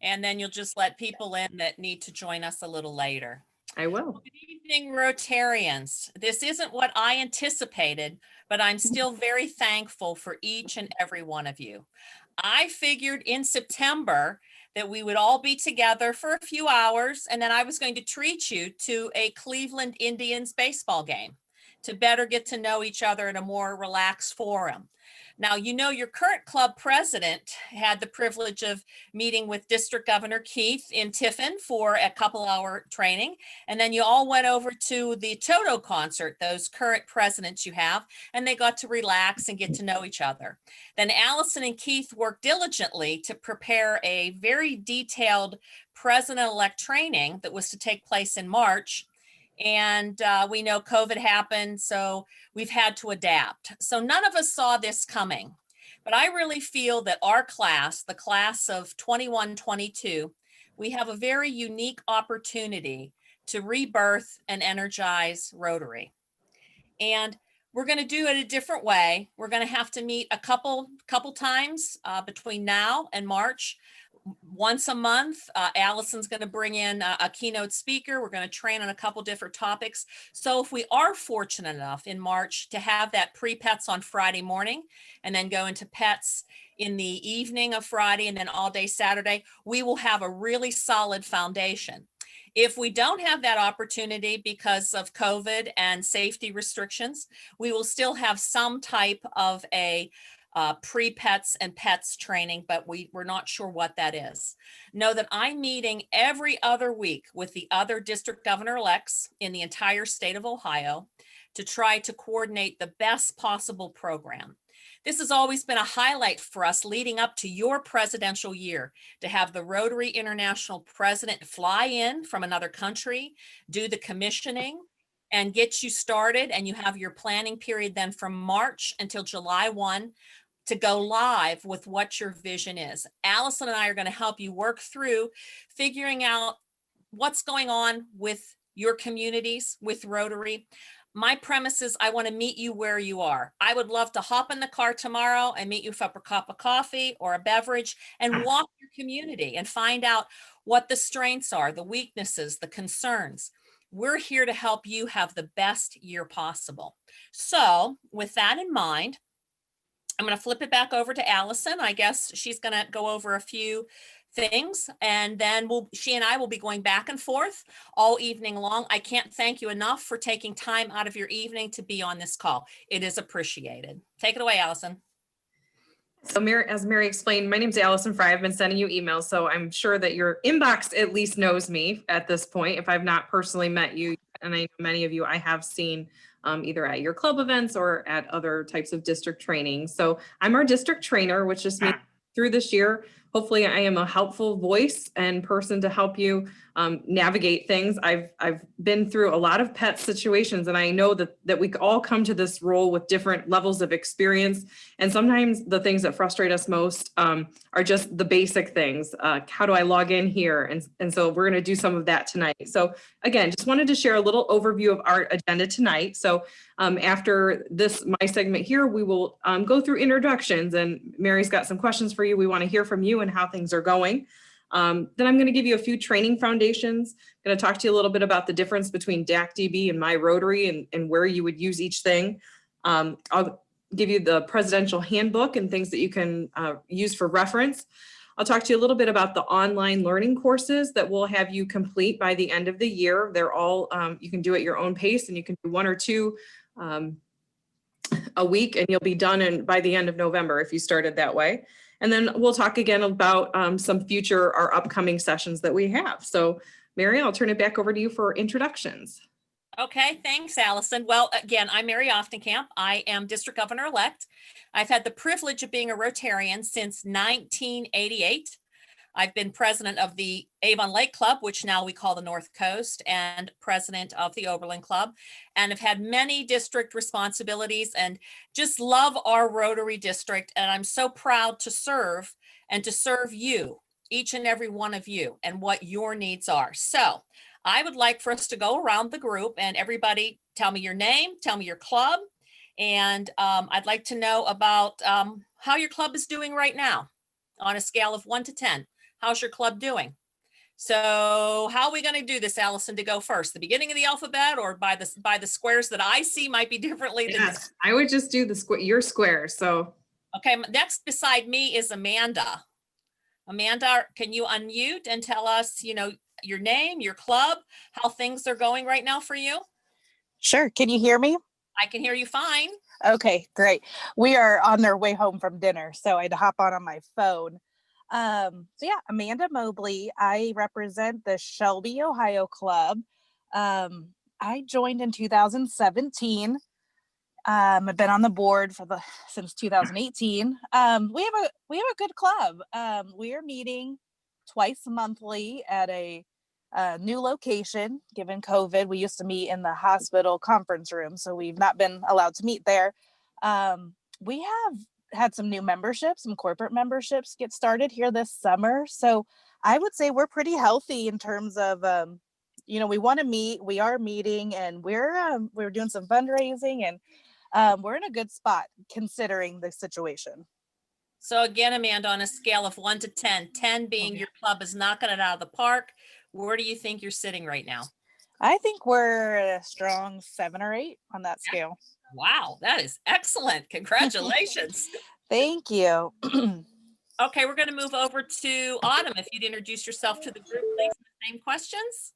and then you'll just let people in that need to join us a little later. I will. Good evening, Rotarians. This isn't what I anticipated, but I'm still very thankful for each and every one of you. I figured in September that we would all be together for a few hours, and then I was going to treat you to a Cleveland Indians baseball game to better get to know each other in a more relaxed forum. Now, you know, your current club president had the privilege of meeting with District Governor Keith in Tiffin for a couple-hour training. And then you all went over to the Toto concert, those current presidents you have, and they got to relax and get to know each other. Then Allison and Keith worked diligently to prepare a very detailed president-elect training that was to take place in March. And we know COVID happened, so we've had to adapt. So none of us saw this coming. But I really feel that our class, the class of 21-22, we have a very unique opportunity to rebirth and energize Rotary. And we're going to do it a different way. We're going to have to meet a couple times between now and March. Once a month, Allison's going to bring in a keynote speaker. We're going to train on a couple different topics. So if we are fortunate enough in March to have that pre-pets on Friday morning and then go into pets in the evening of Friday and then all day Saturday, we will have a really solid foundation. If we don't have that opportunity because of COVID and safety restrictions, we will still have some type of a pre-pets and pets training, but we're not sure what that is. Know that I'm meeting every other week with the other district governor-elects in the entire state of Ohio to try to coordinate the best possible program. This has always been a highlight for us leading up to your presidential year, to have the Rotary International president fly in from another country, do the commissioning, and get you started. And you have your planning period then from March until July 1 to go live with what your vision is. Allison and I are going to help you work through figuring out what's going on with your communities, with Rotary. My premise is I want to meet you where you are. I would love to hop in the car tomorrow and meet you for a cup of coffee or a beverage and walk your community and find out what the strengths are, the weaknesses, the concerns. We're here to help you have the best year possible. So with that in mind, I'm going to flip it back over to Allison. I guess she's going to go over a few things, and then she and I will be going back and forth all evening long. I can't thank you enough for taking time out of your evening to be on this call. It is appreciated. Take it away, Allison. So as Mary explained, my name's Allison Fry. I've been sending you emails, so I'm sure that your inbox at least knows me at this point. If I've not personally met you, and I know many of you I have seen either at your club events or at other types of district training. So I'm our district trainer, which just means through this year, hopefully I am a helpful voice and person to help you navigate things. I've been through a lot of pet situations, and I know that we all come to this role with different levels of experience. And sometimes the things that frustrate us most are just the basic things. How do I log in here? And so we're going to do some of that tonight. So again, just wanted to share a little overview of our agenda tonight. So after my segment here, we will go through introductions, and Mary's got some questions for you. We want to hear from you and how things are going. Then I'm going to give you a few training foundations. I'm going to talk to you a little bit about the difference between DACDB and My Rotary and where you would use each thing. I'll give you the presidential handbook and things that you can use for reference. I'll talk to you a little bit about the online learning courses that we'll have you complete by the end of the year. They're all, you can do at your own pace, and you can do 1 or 2 a week, and you'll be done by the end of November if you started that way. And then we'll talk again about some future or upcoming sessions that we have. So Mary, I'll turn it back over to you for introductions. Okay, thanks, Allison. Well, again, I'm Mary Oftenkamp. I am district governor-elect. I've had the privilege of being a Rotarian since 1988. I've been president of the Avon Lake Club, which now we call the North Coast, and president of the Oberlin Club, and have had many district responsibilities and just love our Rotary district. And I'm so proud to serve and to serve you, each and every one of you, and what your needs are. So I would like for us to go around the group and everybody tell me your name, tell me your club, and I'd like to know about how your club is doing right now on a scale of 1 to 10. How's your club doing? So how are we going to do this, Allison, to go first? The beginning of the alphabet, or by the squares that I see might be differently than. Yes, I would just do your square. So Okay, next beside me is Amanda. Amanda, can you unmute and tell us, your name, your club, how things are going right now for you? Sure. Can you hear me? I can hear you fine. Okay, great. We are on their way home from dinner, so I had to hop on my phone. So yeah, Amanda Mobley. I represent the Shelby, Ohio club. I joined in 2017. I've been on the board since 2018. We have a good club. We are meeting twice monthly at a new location. Given COVID, we used to meet in the hospital conference room, so we've not been allowed to meet there. We have had some new memberships, some corporate memberships get started here this summer. So I would say we're pretty healthy in terms of, we want to meet, we are meeting, and we're doing some fundraising, and we're in a good spot considering the situation. So again, Amanda, on a scale of 1 to 10, 10 being your club is knocking it out of the park, where do you think you're sitting right now? I think we're a strong 7 or 8 on that scale. Wow, that is excellent. Congratulations. Thank you. Okay, we're going to move over to Autumn. If you'd introduce yourself to the group, please, same questions.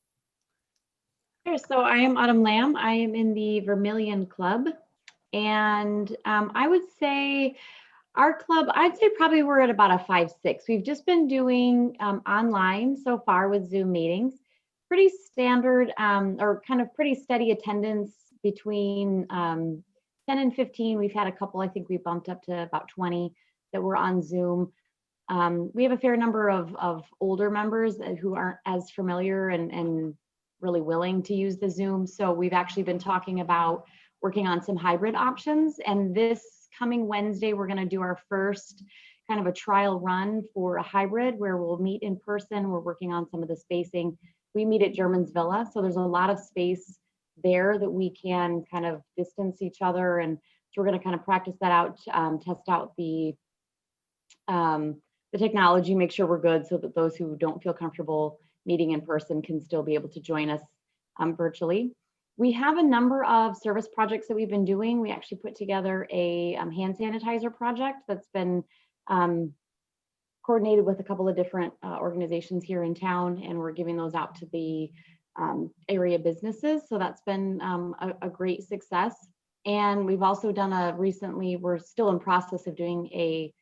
Sure. So I am Autumn Lamb. I am in the Vermilion Club. And I would say our club, I'd say probably we're at about a 5-6. We've just been doing online so far with Zoom meetings. Pretty standard or kind of pretty steady attendance between 10 and 15. We've had a couple, I think we bumped up to about 20 that were on Zoom. We have a fair number of older members who aren't as familiar and really willing to use the Zoom. So we've actually been talking about working on some hybrid options. And this coming Wednesday, we're going to do our first kind of a trial run for a hybrid where we'll meet in person. We're working on some of the spacing. We meet at German's Villa. So there's a lot of space there that we can kind of distance each other. And so we're going to kind of practice that out, test out the technology, make sure we're good so that those who don't feel comfortable meeting in person can still be able to join us virtually. We have a number of service projects that we've been doing. We actually put together a hand sanitizer project that's been coordinated with a couple of different organizations here in town, and we're giving those out to the area businesses. So that's been a great success. And we've also done recently, we're still in process of doing a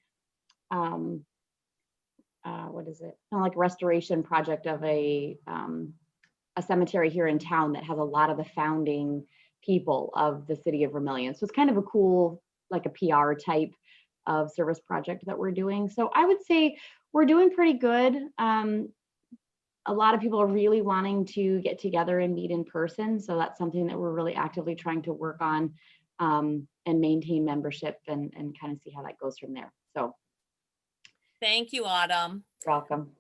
what is it? Kind of like a restoration project of a cemetery here in town that has a lot of the founding people of the city of Vermilion. So it's kind of a cool, like a PR type of service project that we're doing. So I would say we're doing pretty good. A lot of people are really wanting to get together and meet in person. So that's something that we're really actively trying to work on and maintain membership and kind of see how that goes from there. So. Thank you, Autumn. You're welcome.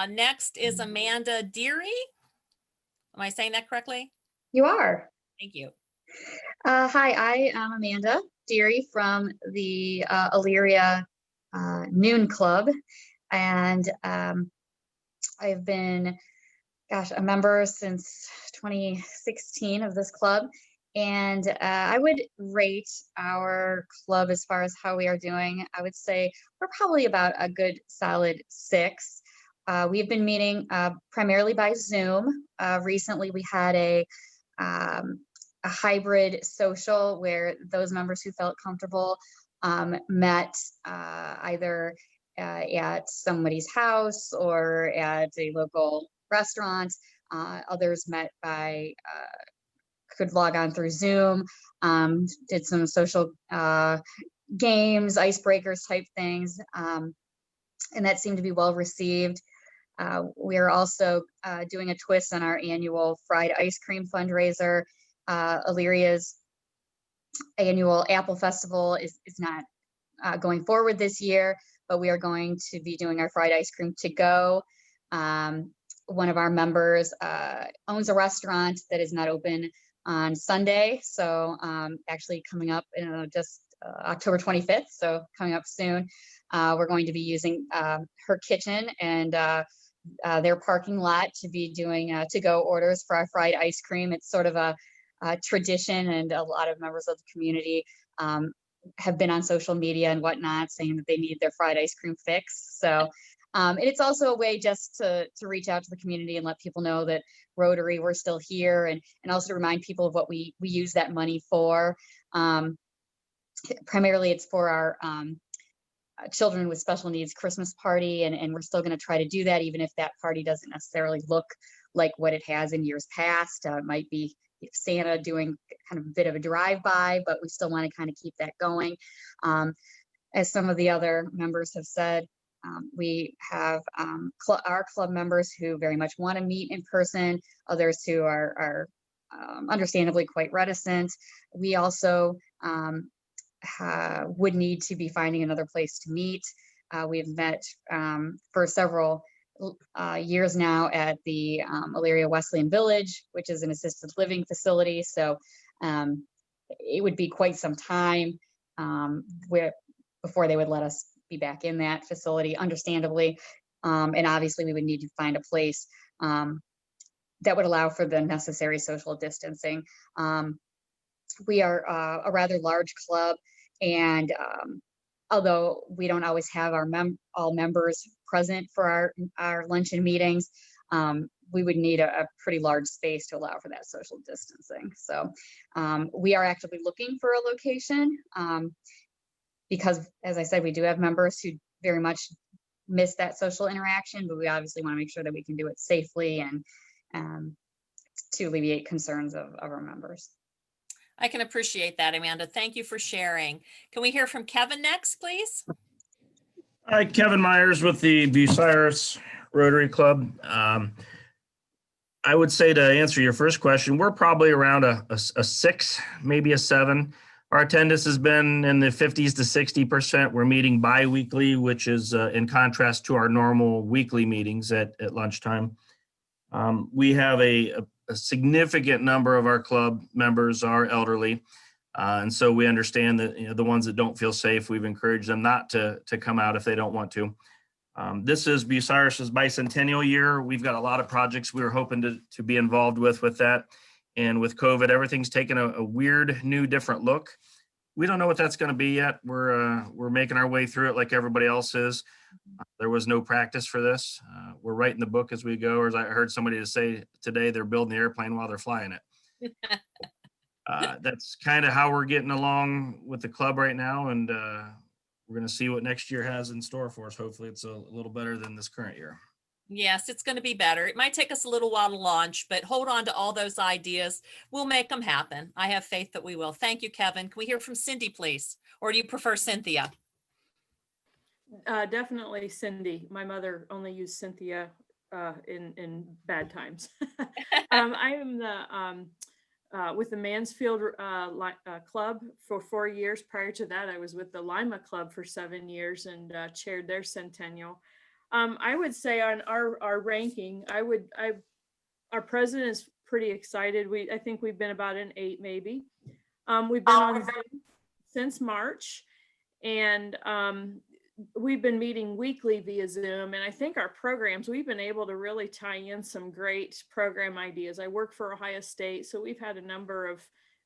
Next is Amanda Deary. Am I saying that correctly? You are. Thank you. Hi, I am Amanda Deary from the Elyria Noon Club, and I've been, a member since 2016 of this club. And I would rate our club as far as how we are doing. I would say we're probably about a good solid 6. We've been meeting primarily by Zoom. Recently, we had a hybrid social where those members who felt comfortable met either at somebody's house or at a local restaurant. Others met by could log on through Zoom, did some social games, icebreakers type things, and that seemed to be well received. We are also doing a twist on our annual fried ice cream fundraiser. Elyria's annual Apple Festival is not going forward this year, but we are going to be doing our fried ice cream to go. One of our members owns a restaurant that is not open on Sunday. So actually coming up in just October 25th, so coming up soon. We're going to be using her kitchen and their parking lot to be doing to-go orders for our fried ice cream. It's sort of a tradition, and a lot of members of the community have been on social media and whatnot saying that they need their fried ice cream fix. So, and it's also a way just to reach out to the community and let people know that Rotary, we're still here, and also to remind people of what we use that money for. Primarily, it's for our children with special needs Christmas party, and we're still going to try to do that, even if that party doesn't necessarily look like what it has in years past. It might be Santa doing kind of a bit of a drive-by, but we still want to kind of keep that going. As some of the other members have said, we have our club members who very much want to meet in person, others who are understandably quite reticent. We also would need to be finding another place to meet. We've met for several years now at the Elyria Wesleyan Village, which is an assisted living facility. So it would be quite some time before they would let us be back in that facility, understandably. And obviously we would need to find a place that would allow for the necessary social distancing. We are a rather large club, and although we don't always have all members present for our luncheon meetings, we would need a pretty large space to allow for that social distancing. So we are actively looking for a location because, as I said, we do have members who very much miss that social interaction, but we obviously want to make sure that we can do it safely and to alleviate concerns of our members. I can appreciate that, Amanda. Thank you for sharing. Can we hear from Kevin next, please? Hi, Kevin Myers with the Bucyrus Rotary Club. I would say, to answer your first question, we're probably around a 6, maybe a 7. Our attendance has been in the 50s to 60%. We're meeting bi-weekly, which is in contrast to our normal weekly meetings at lunchtime. We have a significant number of our club members are elderly. And so we understand that the ones that don't feel safe, we've encouraged them not to come out if they don't want to. This is Bucyrus's bicentennial year. We've got a lot of projects we were hoping to be involved with that. And with COVID, everything's taken a weird, new, different look. We don't know what that's going to be yet. We're making our way through it like everybody else is. There was no practice for this. We're writing the book as we go, or as I heard somebody say today, they're building the airplane while they're flying it. That's kind of how we're getting along with the club right now. And we're going to see what next year has in store for us. Hopefully it's a little better than this current year. Yes, it's going to be better. It might take us a little while to launch, but hold on to all those ideas. We'll make them happen. I have faith that we will. Thank you, Kevin. Can we hear from Cindy, please? Or do you prefer Cynthia? Definitely Cindy. My mother only used Cynthia in bad times. I am with the Mansfield Club for 4 years. Prior to that, I was with the Lima Club for 7 years and chaired their centennial. I would say on our ranking, our president is pretty excited. I think we've been about an 8, maybe. We've been on Zoom since March, and we've been meeting weekly via Zoom. And I think our programs, we've been able to really tie in some great program ideas. I work for Ohio State, so we've had a number of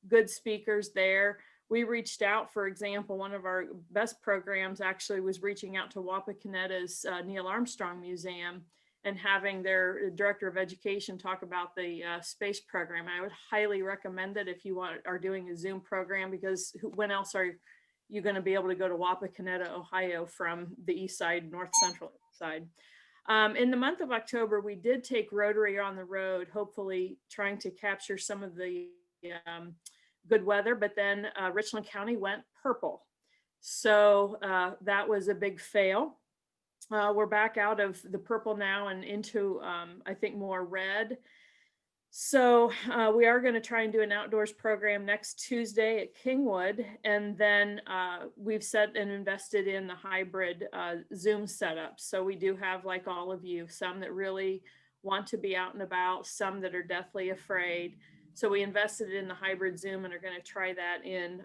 good speakers there. We reached out, for example, one of our best programs actually was reaching out to Wapakoneta's Neil Armstrong Museum and having their director of education talk about the space program. I would highly recommend it if you are doing a Zoom program, because when else are you going to be able to go to Wapakoneta, Ohio from the east side, north central side? In the month of October, we did take Rotary on the road, hopefully trying to capture some of the good weather, but then Richland County went purple. So that was a big fail. We're back out of the purple now and into, I think, more red. So we are going to try and do an outdoors program next Tuesday at Kingwood. And then we've set and invested in the hybrid Zoom setup. So we do have, like all of you, some that really want to be out and about, some that are deathly afraid. So we invested in the hybrid Zoom and are going to try that in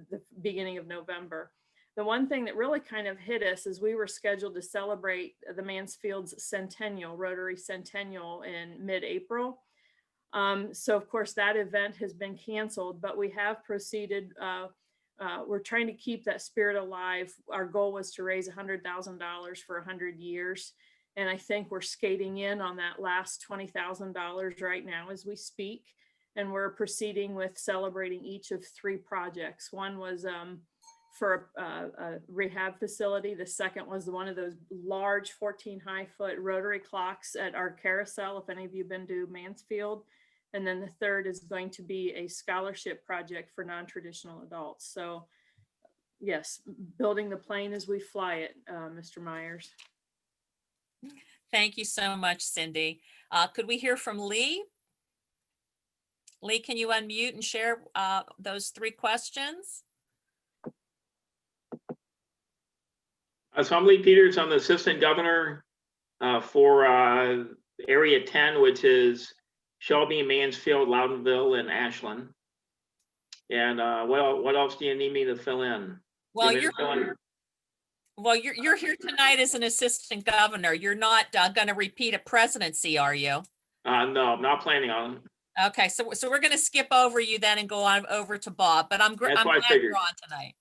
the beginning of November. the one thing that really kind of hit us is we were scheduled to celebrate the Mansfield's centennial, Rotary Centennial in mid-April. So of course that event has been canceled, but we have proceeded. We're trying to keep that spirit alive. Our goal was to raise $100,000 for 100 years. And I think we're skating in on that last $20,000 right now as we speak. And we're proceeding with celebrating each of 3 projects. One was for a rehab facility. The second was one of those large 14-high-foot rotary clocks at our carousel, if any of you have been to Mansfield. And then the third is going to be a scholarship project for non-traditional adults. So yes, building the plane as we fly it, Mr. Myers. Thank you so much, Cindy. Could we hear from Lee? Lee, can you unmute and share those 3 questions? So I'm Lee Peters. I'm the Assistant Governor for Area 10, which is Shelby, Mansfield, Loudonville, and Ashland. And what else do you need me to fill in? Well, You want me to fill in? you're here tonight as an assistant governor. You're not going to repeat a presidency, are you? No, I'm not planning on it. Okay, so we're going to skip over you then and go on over to Bob, but I'm That's glad what I you're figured. on tonight.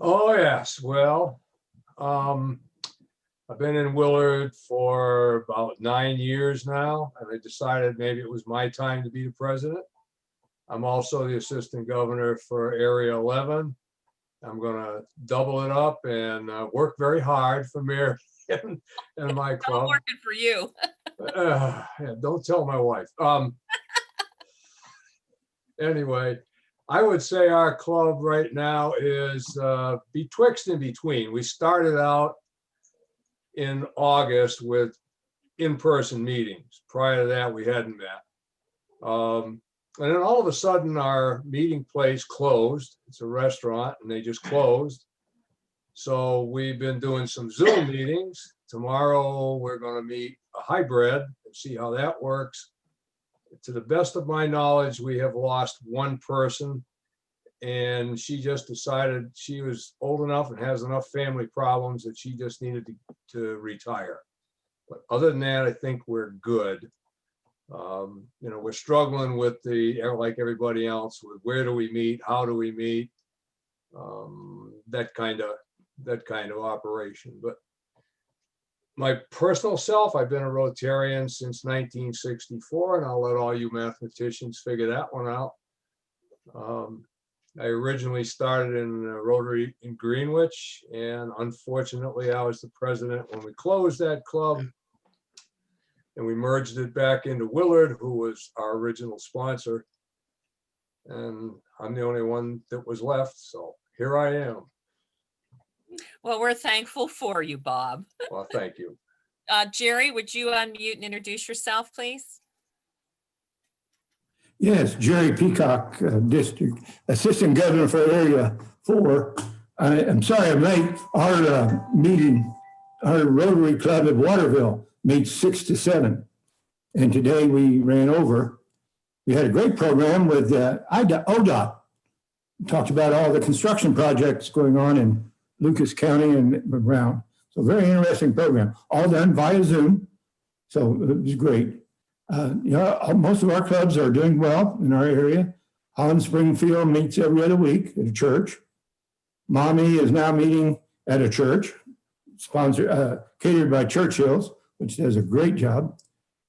Oh, yes. Well, I've been in Willard for about 9 years now, and I decided maybe it was my time to be the president. I'm also the assistant governor for Area 11. I'm going to double it up and work very hard for Mary and my I'm club. working for you. Yeah, don't tell my wife. Anyway, I would say our club right now is betwixt and between. We started out in August with in-person meetings. Prior to that, we hadn't met. And then all of a sudden, our meeting place closed. It's a restaurant, and they just closed. So we've been doing some Zoom meetings. Tomorrow, we're going to meet a hybrid and see how that works. To the best of my knowledge, we have lost one person, and she just decided she was old enough and has enough family problems that she just needed to retire. But other than that, I think we're good. We're struggling with like everybody else, with where do we meet, how do we meet, that kind of operation. But my personal self, I've been a Rotarian since 1964, and I'll let all you mathematicians figure that one out. I originally started in Rotary in Greenwich, and unfortunately, I was the president when we closed that club. And we merged it back into Willard, who was our original sponsor. And I'm the only one that was left, so here I am. Well, we're thankful for you, Bob. Well, thank you. Jerry, would you unmute and introduce yourself, please? Yes, Jerry Peacock, District Assistant Governor for Area 4. I'm sorry I'm late. Our meeting, our Rotary Club at Waterville meets 6 to 7. And today we ran over. We had a great program with ODOT. We talked about all the construction projects going on in Lucas County and around. So very interesting program, all done via Zoom. So it was great. Most of our clubs are doing well in our area. Holland Springfield meets every other week at a church. Mommy is now meeting at a church, catered by Churchill's, which does a great job.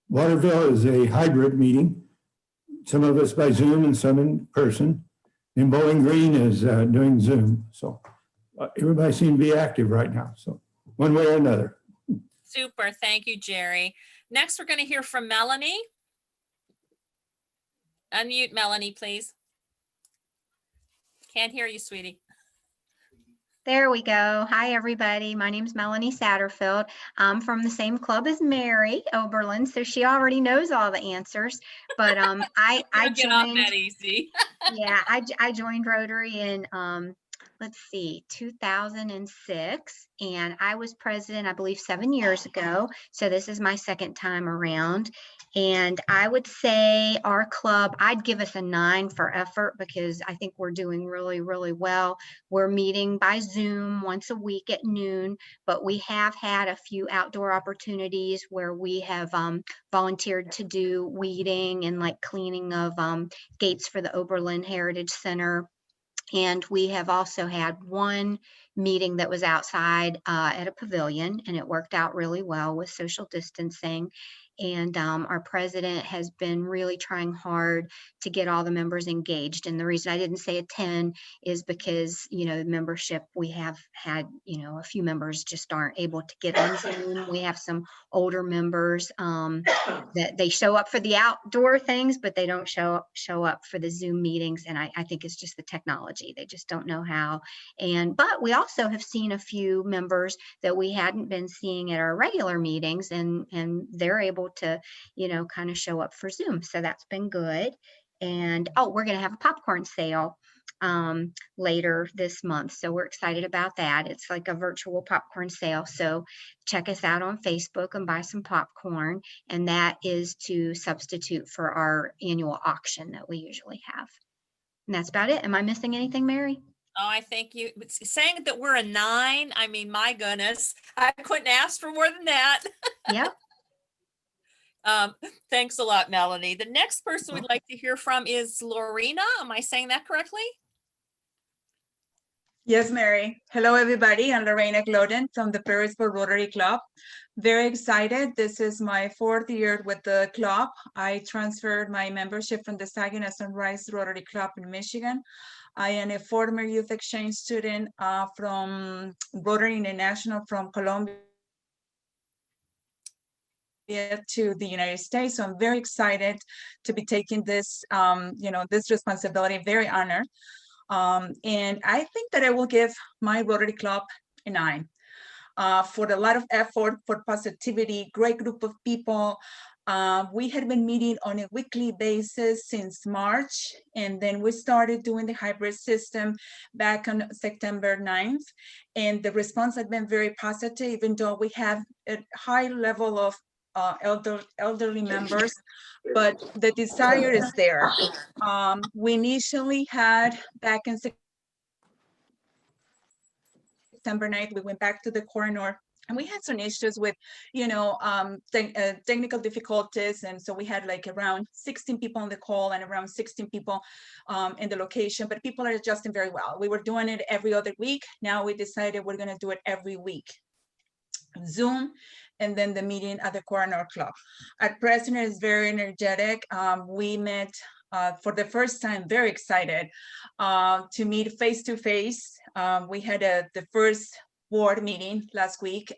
Waterville is a hybrid meeting, some of us by Zoom and some in person. And Bowling Green is doing Zoom. So everybody seems to be active right now. So one way or another. Super. Thank you, Jerry. Next, we're going to hear from Melanie. Unmute Melanie, please. Can't hear you, sweetie. There we go. Hi, everybody. My name's Melanie Satterfield. I'm from the same club as Mary Oberlin, so she already knows all the answers. But I Get off joined. that easy. Yeah, I joined Rotary in let's see, 2006, and I was president, I believe, 7 years ago. So this is my second time around. And I would say our club, I'd give us a 9 for effort because I think we're doing really, really well. We're meeting by Zoom once a week at noon, but we have had a few outdoor opportunities where we have volunteered to do weeding and like cleaning of gates for the Oberlin Heritage Center. And we have also had one meeting that was outside at a pavilion, and it worked out really well with social distancing. And our president has been really trying hard to get all the members engaged. And the reason I didn't say a 10 is because, you know, membership, we have had, you know, a few members just aren't able to get on Zoom. We have some older members that they show up for the outdoor things, but they don't show up for the Zoom meetings. And I think it's just the technology. They just don't know how. But we also have seen a few members that we hadn't been seeing at our regular meetings, and they're able to, you know, kind of show up for Zoom. So that's been good. And oh, we're going to have a popcorn sale later this month. So we're excited about that. It's like a virtual popcorn sale. So check us out on Facebook and buy some popcorn. And that is to substitute for our annual auction that we usually have. And that's about it. Am I missing anything, Mary? Oh, I think you saying that we're a 9. I mean, my goodness, I couldn't ask for more than that. Yep. Thanks a lot, Melanie. The next person we'd like to hear from is Lorena. Am I saying that correctly? Yes, Mary. Hello, everybody. I'm Lorena Gloden from the Perrysburg Rotary Club. Very excited. This is my 4th year with the club. I transferred my membership from the Saginaw Sunrise Rotary Club in Michigan. I am a former youth exchange student from Rotary International from Colombia to the United States. So I'm very excited to be taking this, this responsibility, very honored. And I think that I will give my Rotary Club a 9 for a lot of effort, for positivity, great group of people. We had been meeting on a weekly basis since March, and then we started doing the hybrid system back on September 9th. And the response has been very positive, even though we have a high level of elderly members, but the desire is there. We initially had back in September 9th, we went back to the coroner, and we had some issues with, technical difficulties. And so we had like around 16 people on the call and around 16 people in the location, but people are adjusting very well. We were doing it every other week. Now we decided we're going to do it every week. Zoom, and then the meeting at the Coroner Club. Our president is very energetic. We met for the first time, very excited to meet face to face. We had the first board meeting last week.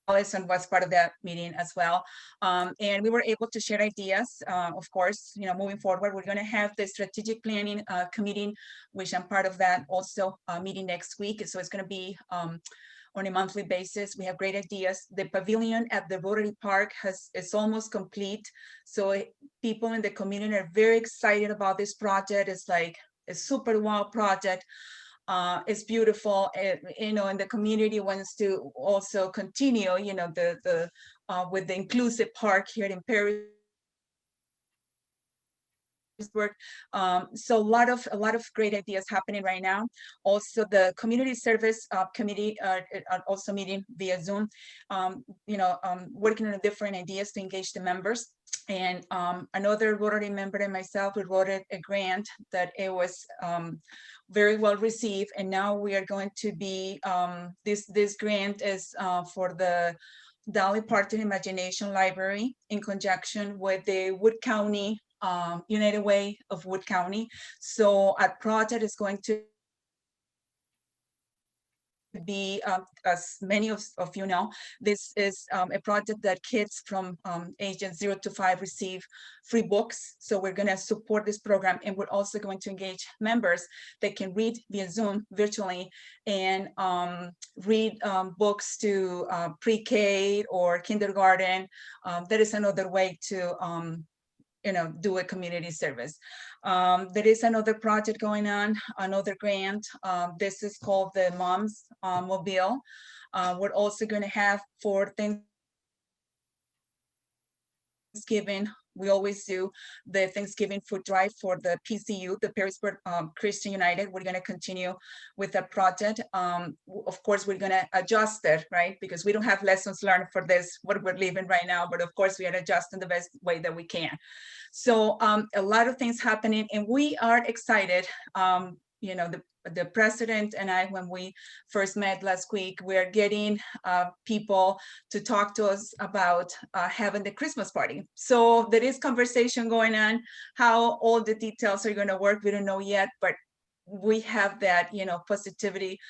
Allison was part of that meeting as well. And we were able to share ideas. Of course, moving forward, we're going to have the strategic planning committee, which I'm part of that, also meeting next week. So it's going to be on a monthly basis. We have great ideas. The pavilion at the Rotary Park is almost complete. So people in the community are very excited about this project. It's like a super wow project. It's beautiful, and the community wants to also continue, with the inclusive park here in Perrysburg. So a lot of great ideas happening right now. Also, the community service committee are also meeting via Zoom, working on different ideas to engage the members. And another Rotary member and myself, we wrote a grant that it was very well received. And now we are going to be, this grant is for the Dolly Parton Imagination Library in conjunction with the Wood County, United Way of Wood County. So our project is going to be, as many of you know, this is a project that kids from ages 0 to 5 receive free books. So we're going to support this program, and we're also going to engage members that can read via Zoom virtually and read books to pre-K or kindergarten. That is another way to do a community service. There is another project going on, another grant. This is called the Moms Mobile. We're also going to have for Thanksgiving, we always do the Thanksgiving food drive for the PCU, the Perrysburg Christian United. We're going to continue with that project. Of course, we're going to adjust it, right? Because we don't have lessons learned for this, what we're living right now, but of course we are adjusting the best way that we can. So a lot of things happening, and we are excited. The president and I, when we first met last week, we're getting people to talk to us about having the Christmas party. So there is conversation going on. How all the details are going to work, we don't know yet, but we have that, positivity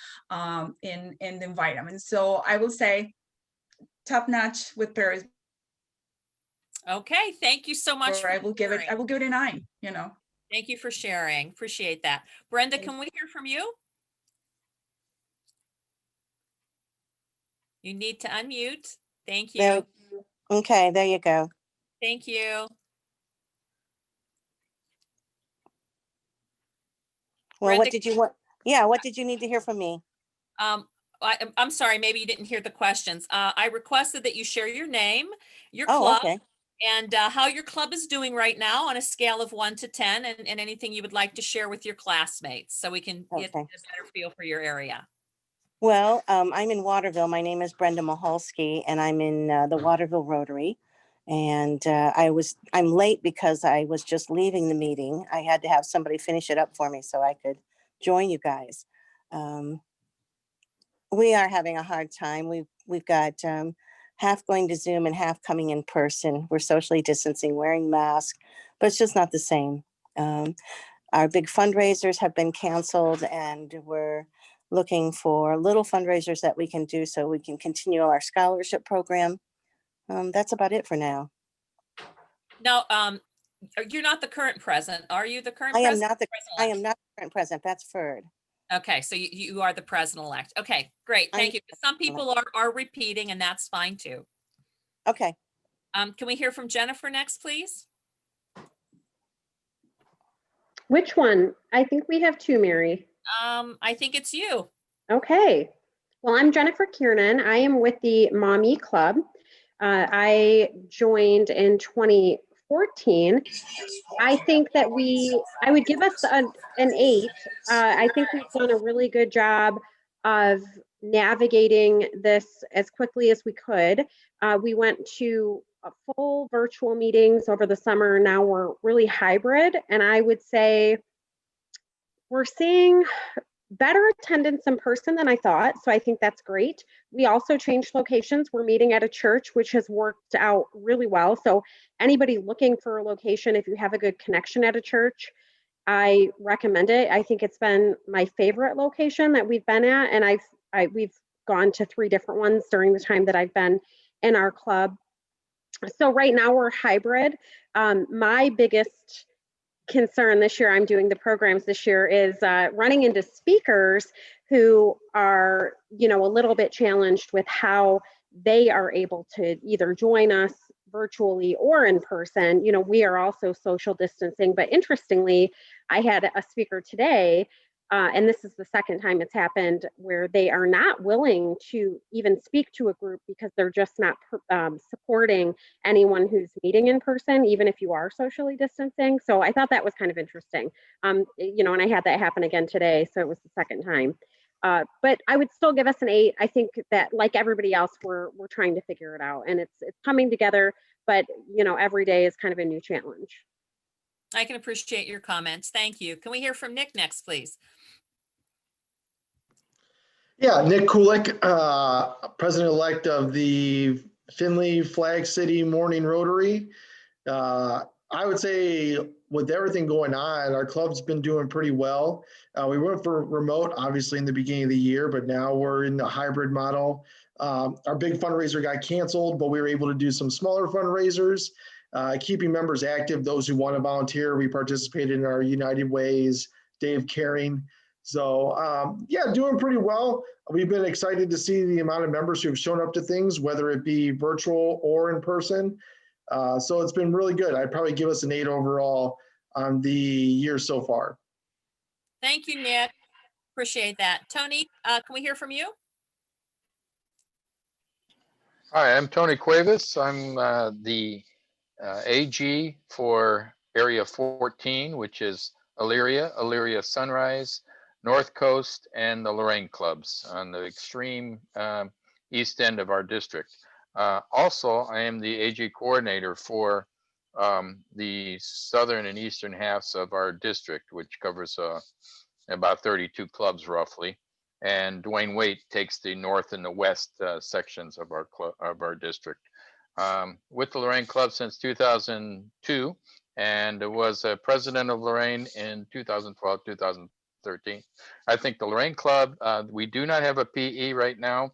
in the environment. So I will say top notch with Paris. Okay, thank you so much. I will give it a 9, Thank you for sharing. Appreciate that. Brenda, can we hear from you? You need to unmute. Thank you. There, okay, there you go. Thank you. Well, Brenda, what did you want? Yeah, what did you need to hear from me? I'm sorry, maybe you didn't hear the questions. I requested that you share your name, your Oh, club, okay. and how your club is doing right now on a scale of 1 to 10, and anything you would like to share with your classmates so we can get a Okay. better feel for your area. Well, I'm in Waterville. My name is Brenda Mahalski, and I'm in the Waterville Rotary. And I'm late because I was just leaving the meeting. I had to have somebody finish it up for me so I could join you guys. We are having a hard time. We've got half going to Zoom and half coming in person. We're socially distancing, wearing masks, but it's just not the same. Our big fundraisers have been canceled, and we're looking for little fundraisers that we can do so we can continue our scholarship program. That's about it for now. Now, you're not the current president, are you the current I am president? not the current president. That's Ferd. Okay, so you are the president-elect. Okay, great, thank you. Some people are repeating, and that's fine too. Okay. Can we hear from Jennifer next, please? Which one? I think we have 2, Mary. I think it's you. Okay. Well, I'm Jennifer Kiernan. I am with the Mommy Club. I joined in 2014. I think that I would give us an 8. I think we've done a really good job of navigating this as quickly as we could. We went to full virtual meetings over the summer. Now we're really hybrid, and I would say we're seeing better attendance in person than I thought. So I think that's great. We also changed locations. We're meeting at a church, which has worked out really well. So anybody looking for a location, if you have a good connection at a church, I recommend it. I think it's been my favorite location that we've been at. And we've gone to 3 different ones during the time that I've been in our club. So right now we're hybrid. My biggest concern this year, I'm doing the programs this year, is running into speakers who are, a little bit challenged with how they are able to either join us virtually or in person. We are also social distancing, but interestingly, I had a speaker today, and this is the second time it's happened, where they are not willing to even speak to a group because they're just not supporting anyone who's meeting in person, even if you are socially distancing. So I thought that was kind of interesting. And I had that happen again today, so it was the second time. But I would still give us an 8. I think that, like everybody else, we're trying to figure it out, and it's coming together, but every day is kind of a new challenge. I can appreciate your comments. Thank you. Can we hear from Nick next, please? Yeah, Nick Kulik, president-elect of the Findlay Flag City Morning Rotary. I would say with everything going on, our club's been doing pretty well. We went for remote, obviously, in the beginning of the year, but now we're in the hybrid model. Our big fundraiser got canceled, but we were able to do some smaller fundraisers, keeping members active, those who want to volunteer. We participated in our United Ways Day of Caring. So yeah, doing pretty well. We've been excited to see the amount of members who have shown up to things, whether it be virtual or in person. So it's been really good. I'd probably give us an 8 overall on the year so far. Thank you, Nick. Appreciate that. Tony, can we hear from you? Hi, I'm Tony Cuevas. I'm the AG for Area 14, which is Elyria Sunrise, North Coast, and the Lorraine clubs on the extreme east end of our district. Also, I am the AG coordinator for the southern and eastern halves of our district, which covers about 32 clubs roughly. And Dwayne Waite takes the north and the west sections of our district. With the Lorraine Club since 2002, and was president of Lorraine in 2012, 2013. I think the Lorraine Club, we do not have a PE right now,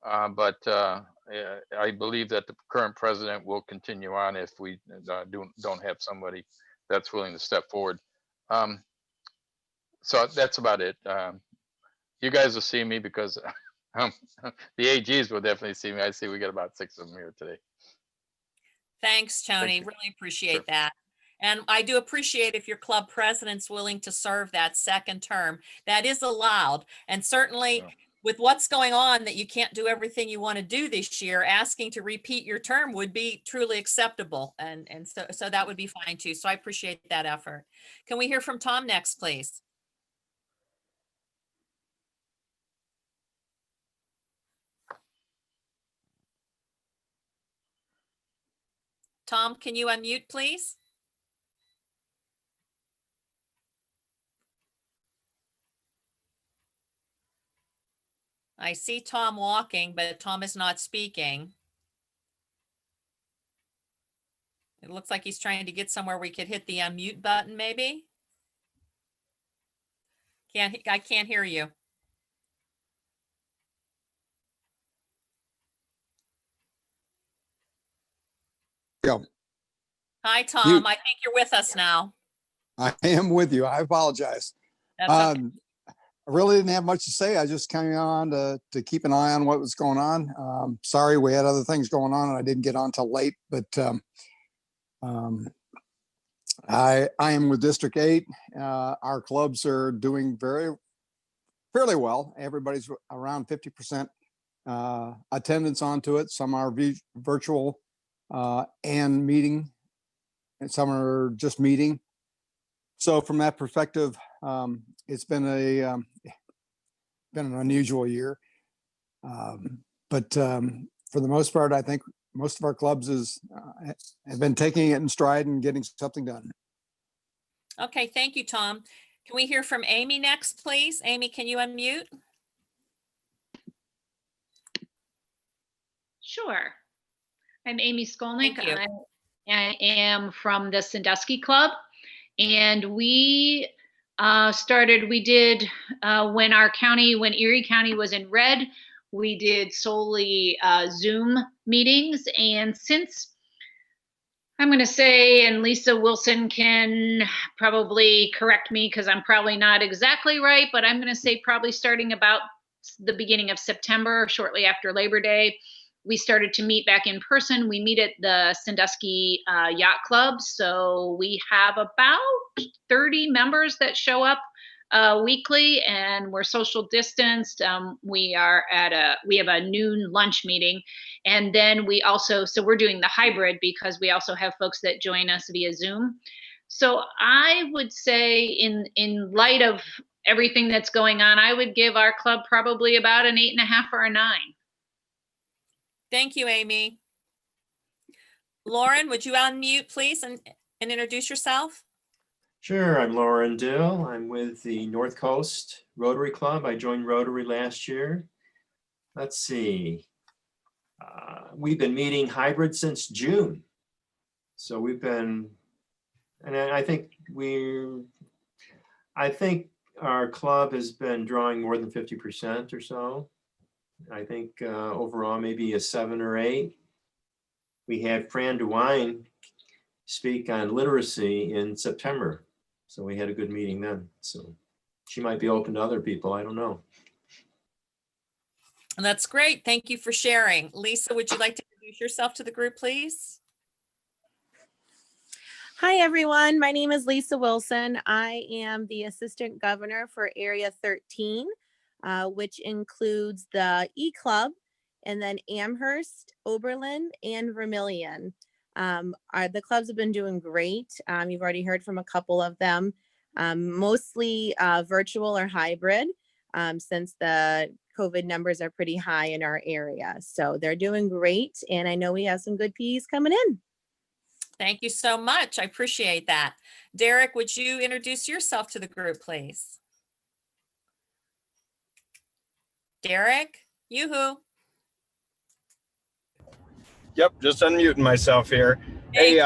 but I believe that the current president will continue on if we don't have somebody that's willing to step forward. So that's about it. You guys will see me because the AGs will definitely see me. I see we got about 6 of them here today. Thanks, Tony. you. Really appreciate Sure. that. And I do appreciate if your club president's willing to serve that second term. That is allowed. And certainly Yeah. with what's going on that you can't do everything you want to do this year, asking to repeat your term would be truly acceptable. And so that would be fine too. So I appreciate that effort. Can we hear from Tom next, please? Tom, can you unmute, please? I see Tom walking, but Tom is not speaking. It looks like he's trying to get somewhere we could hit the unmute button, maybe. I can't hear you. Yeah. Hi, Tom. I think you're with us now. I am with you. I apologize. That's okay. I really didn't have much to say. I just came on to keep an eye on what was going on. Sorry, we had other things going on and I didn't get on till late, but I am with District 8. Our clubs are doing fairly well. Everybody's around 50% attendance onto it. Some are virtual and meeting, and some are just meeting. So from that perspective, it's been an unusual year. But for the most part, I think most of our clubs have been taking it in stride and getting something done. Okay, thank you, Tom. Can we hear from Amy next, please? Amy, can you unmute? Sure. I'm Amy Skolnick. Thank you. I am from the Sandusky Club, and we did when Erie County was in red, we did solely Zoom meetings. And since I'm going to say, and Lisa Wilson can probably correct me because I'm probably not exactly right, but I'm going to say probably starting about the beginning of September, shortly after Labor Day, we started to meet back in person. We meet at the Sandusky Yacht Club. So we have about 30 members that show up weekly, and we're social distanced. We have a noon lunch meeting. And then so we're doing the hybrid because we also have folks that join us via Zoom. So I would say in light of everything that's going on, I would give our club probably about an 8.5 or a 9. Thank you, Amy. Lauren, would you unmute, please, and introduce yourself? Sure, I'm Lauren Dill. I'm with the North Coast Rotary Club. I joined Rotary last year. Let's see. We've been meeting hybrid since June. So we've been, and I think our club has been drawing more than 50% or so. I think overall maybe a 7 or 8. We had Fran DeWine speak on literacy in September. So we had a good meeting then. So she might be open to other people. I don't know. That's great. Thank you for sharing. Lisa, would you like to introduce yourself to the group, please? Hi, everyone. My name is Lisa Wilson. I am the Assistant Governor for Area 13, which includes the E Club and then Amherst, Oberlin, and Vermillion. The clubs have been doing great. You've already heard from a couple of them, mostly virtual or hybrid, since the COVID numbers are pretty high in our area. So they're doing great. And I know we have some good Ps coming in. Thank you so much. I appreciate that. Derek, would you introduce yourself to the group, please? Derek, yoo-hoo. Yep, just unmuting myself here. Hey,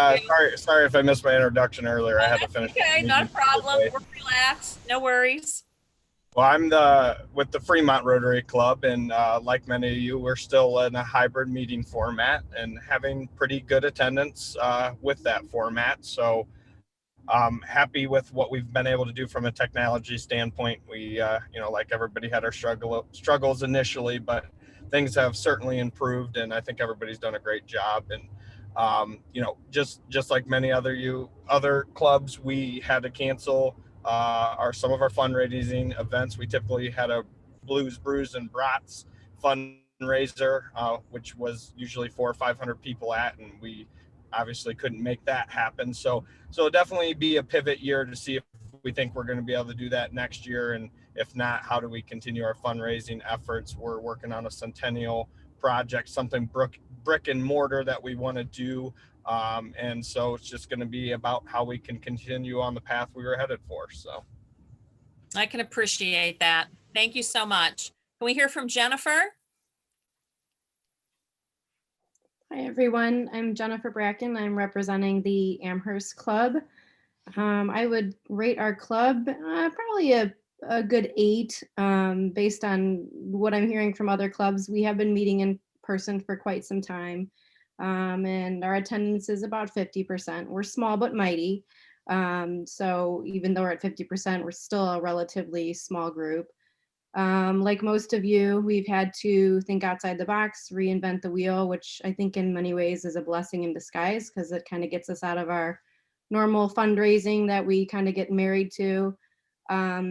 sorry if I missed my introduction earlier. I had to finish. Okay, not a problem. We're relaxed. No worries. Well, I'm with the Fremont Rotary Club, and like many of you, we're still in a hybrid meeting format and having pretty good attendance with that format. So I'm happy with what we've been able to do from a technology standpoint. We, like everybody had our struggles initially, but things have certainly improved, and I think everybody's done a great job. And just like many other clubs, we had to cancel some of our fundraising events. We typically had a Blues, Brews, and Brats fundraiser, which was usually 400 or 500 people at, and we obviously couldn't make that happen. So it'll definitely be a pivot year to see if we think we're going to be able to do that next year, and if not, how do we continue our fundraising efforts? We're working on a centennial project, something brick and mortar that we want to do. And so it's just going to be about how we can continue on the path we were headed for. So I can appreciate that. Thank you so much. Can we hear from Jennifer? Hi, everyone. I'm Jennifer Bracken. I'm representing the Amherst Club. I would rate our club probably a good 8 based on what I'm hearing from other clubs. We have been meeting in person for quite some time, and our attendance is about 50%. We're small but mighty. So even though we're at 50%, we're still a relatively small group. Like most of you, we've had to think outside the box, reinvent the wheel, which I think in many ways is a blessing in disguise because it kind of gets us out of our normal fundraising that we kind of get married to.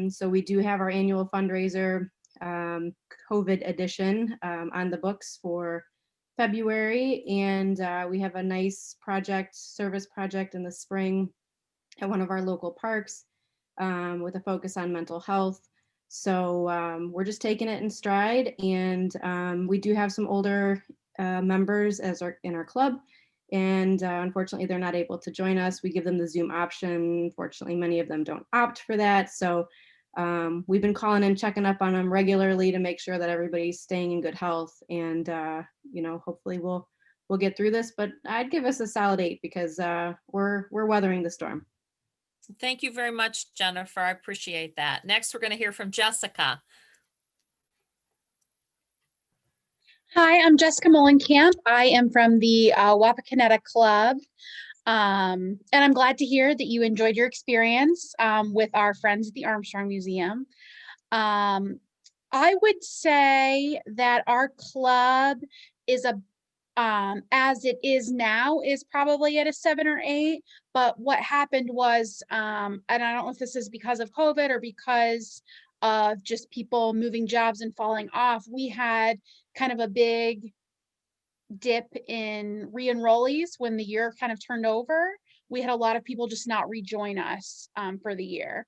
So we do have our annual fundraiser, COVID edition, on the books for February. And we have a nice service project in the spring at one of our local parks with a focus on mental health. So we're just taking it in stride, and we do have some older members in our club, and unfortunately they're not able to join us. We give them the Zoom option. Fortunately, many of them don't opt for that. So we've been calling and checking up on them regularly to make sure that everybody's staying in good health, and hopefully we'll get through this. But I'd give us a solid 8 because we're weathering the storm. Thank you very much, Jennifer. I appreciate that. Next, we're going to hear from Jessica. Hi, I'm Jessica Mullenkamp. I am from the Wapakoneta Club. And I'm glad to hear that you enjoyed your experience with our friends at the Armstrong Museum. I would say that our club is as it is now, is probably at a 7 or 8. But what happened was, and I don't know if this is because of COVID or because of just people moving jobs and falling off, we had kind of a big dip in re-enrollees when the year kind of turned over. We had a lot of people just not rejoin us for the year.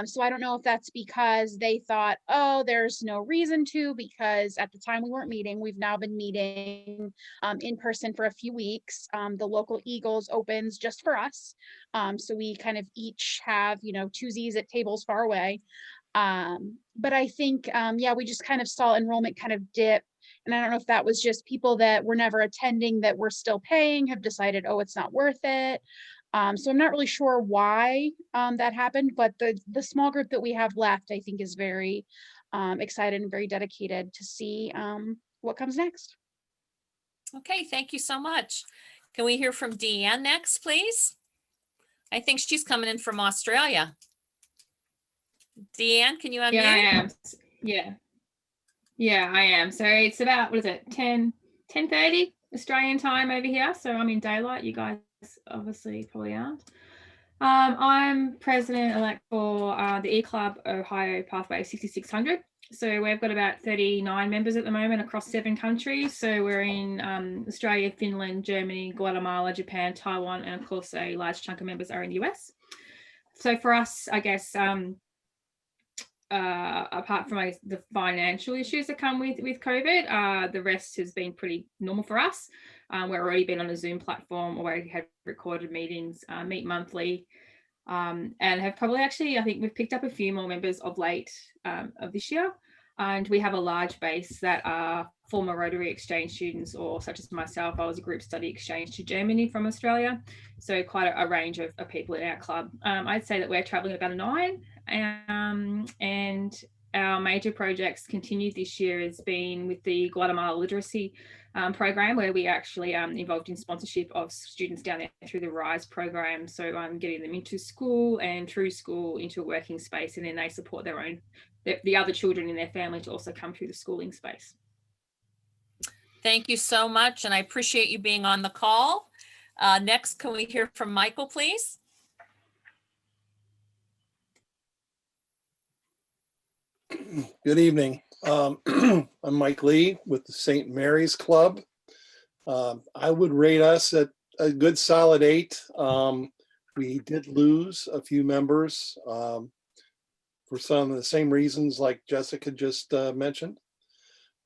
So I don't know if that's because they thought, oh, there's no reason to, because at the time we weren't meeting. We've now been meeting in person for a few weeks. The local Eagles opens just for us. So we kind of each have, twosies at tables far away. But I think, we just kind of saw enrollment kind of dip. And I don't know if that was just people that were never attending that were still paying, have decided, oh, it's not worth it. So I'm not really sure why that happened, but the small group that we have left, I think, is very excited and very dedicated to see what comes next. Okay, thank you so much. Can we hear from Deanne next, please? I think she's coming in from Australia. Deanne, can you unmute? Yeah, I am. Yeah, I am. So it's about, 10:30 Australian time over here. So I'm in daylight. You guys obviously probably aren't. I'm president-elect for the E-Club Ohio Pathway 6600. So we've got about 39 members at the moment across 7 countries. So we're in Australia, Finland, Germany, Guatemala, Japan, Taiwan, and of course a large chunk of members are in the US. So for us, I guess, apart from the financial issues that come with COVID, the rest has been pretty normal for us. We're already been on a Zoom platform, already had recorded meetings, meet monthly, and have probably actually, I think we've picked up a few more members of late of this year. And we have a large base that are former Rotary Exchange students, or such as myself, I was a group study exchange to Germany from Australia. So quite a range of people in our club. I'd say that we're traveling about 9, and our major projects continued this year has been with the Guatemala Literacy program, where we actually involved in sponsorship of students down there through the RISE program. So I'm getting them into school and through school into a working space, and then they support their own, the other children in their family to also come through the schooling space. Thank you so much, and I appreciate you being on the call. Next, can we hear from Michael, please? Good evening. I'm Mike Lee with the St. Mary's Club. I would rate us at a good solid 8. We did lose a few members for some of the same reasons like Jessica just mentioned.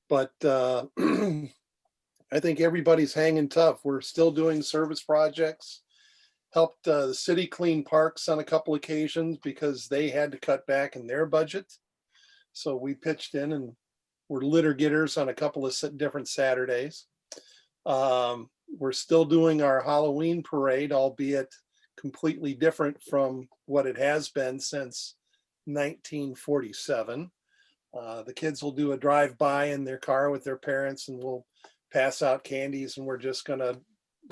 But I think everybody's hanging tough. We're still doing service projects. Helped the city clean parks on a couple occasions because they had to cut back in their budget. So we pitched in and we're litter getters on a couple of different Saturdays. We're still doing our Halloween parade, albeit completely different from what it has been since 1947. The kids will do a drive-by in their car with their parents and we'll pass out candies, and we're just gonna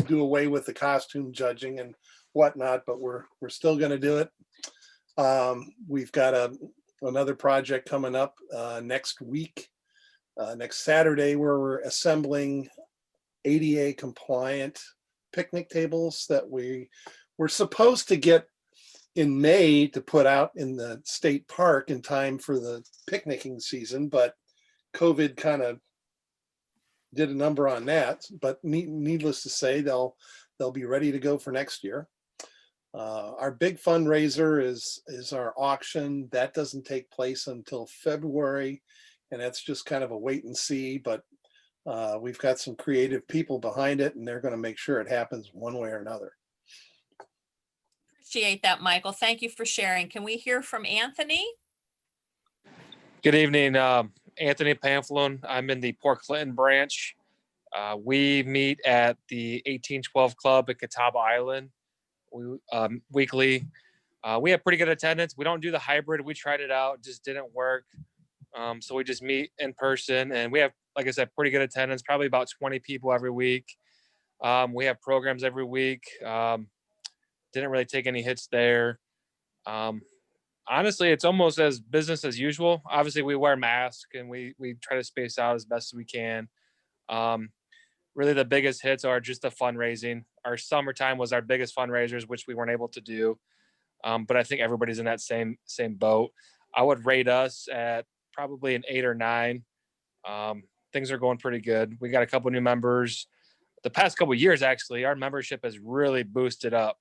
do away with the costume judging and whatnot, but we're still gonna do it. We've got another project coming up next week, next Saturday, where we're assembling ADA compliant picnic tables that we were supposed to get in May to put out in the state park in time for the picnicking season, but COVID kind of did a number on that. But needless to say, they'll be ready to go for next year. Our big fundraiser is our auction. That doesn't take place until February, and that's just kind of a wait and see, but we've got some creative people behind it, and they're going to make sure it happens one way or another. Appreciate that, Michael. Thank you for sharing. Can we hear from Anthony? Good evening, Anthony Pamphilon. I'm in the Port Clinton branch. We meet at the 1812 Club at Catawba Island weekly. We have pretty good attendance. We don't do the hybrid. We tried it out, just didn't work. So we just meet in person, and we have, like I said, pretty good attendance, probably about 20 people every week. We have programs every week. Didn't really take any hits there. Honestly, it's almost as business as usual. Obviously, we wear masks and we try to space out as best as we can. Really, the biggest hits are just the fundraising. Our summertime was our biggest fundraisers, which we weren't able to do. But I think everybody's in that same boat. I would rate us at probably an 8 or 9. Things are going pretty good. We got a couple new members. The past couple of years, actually, our membership has really boosted up.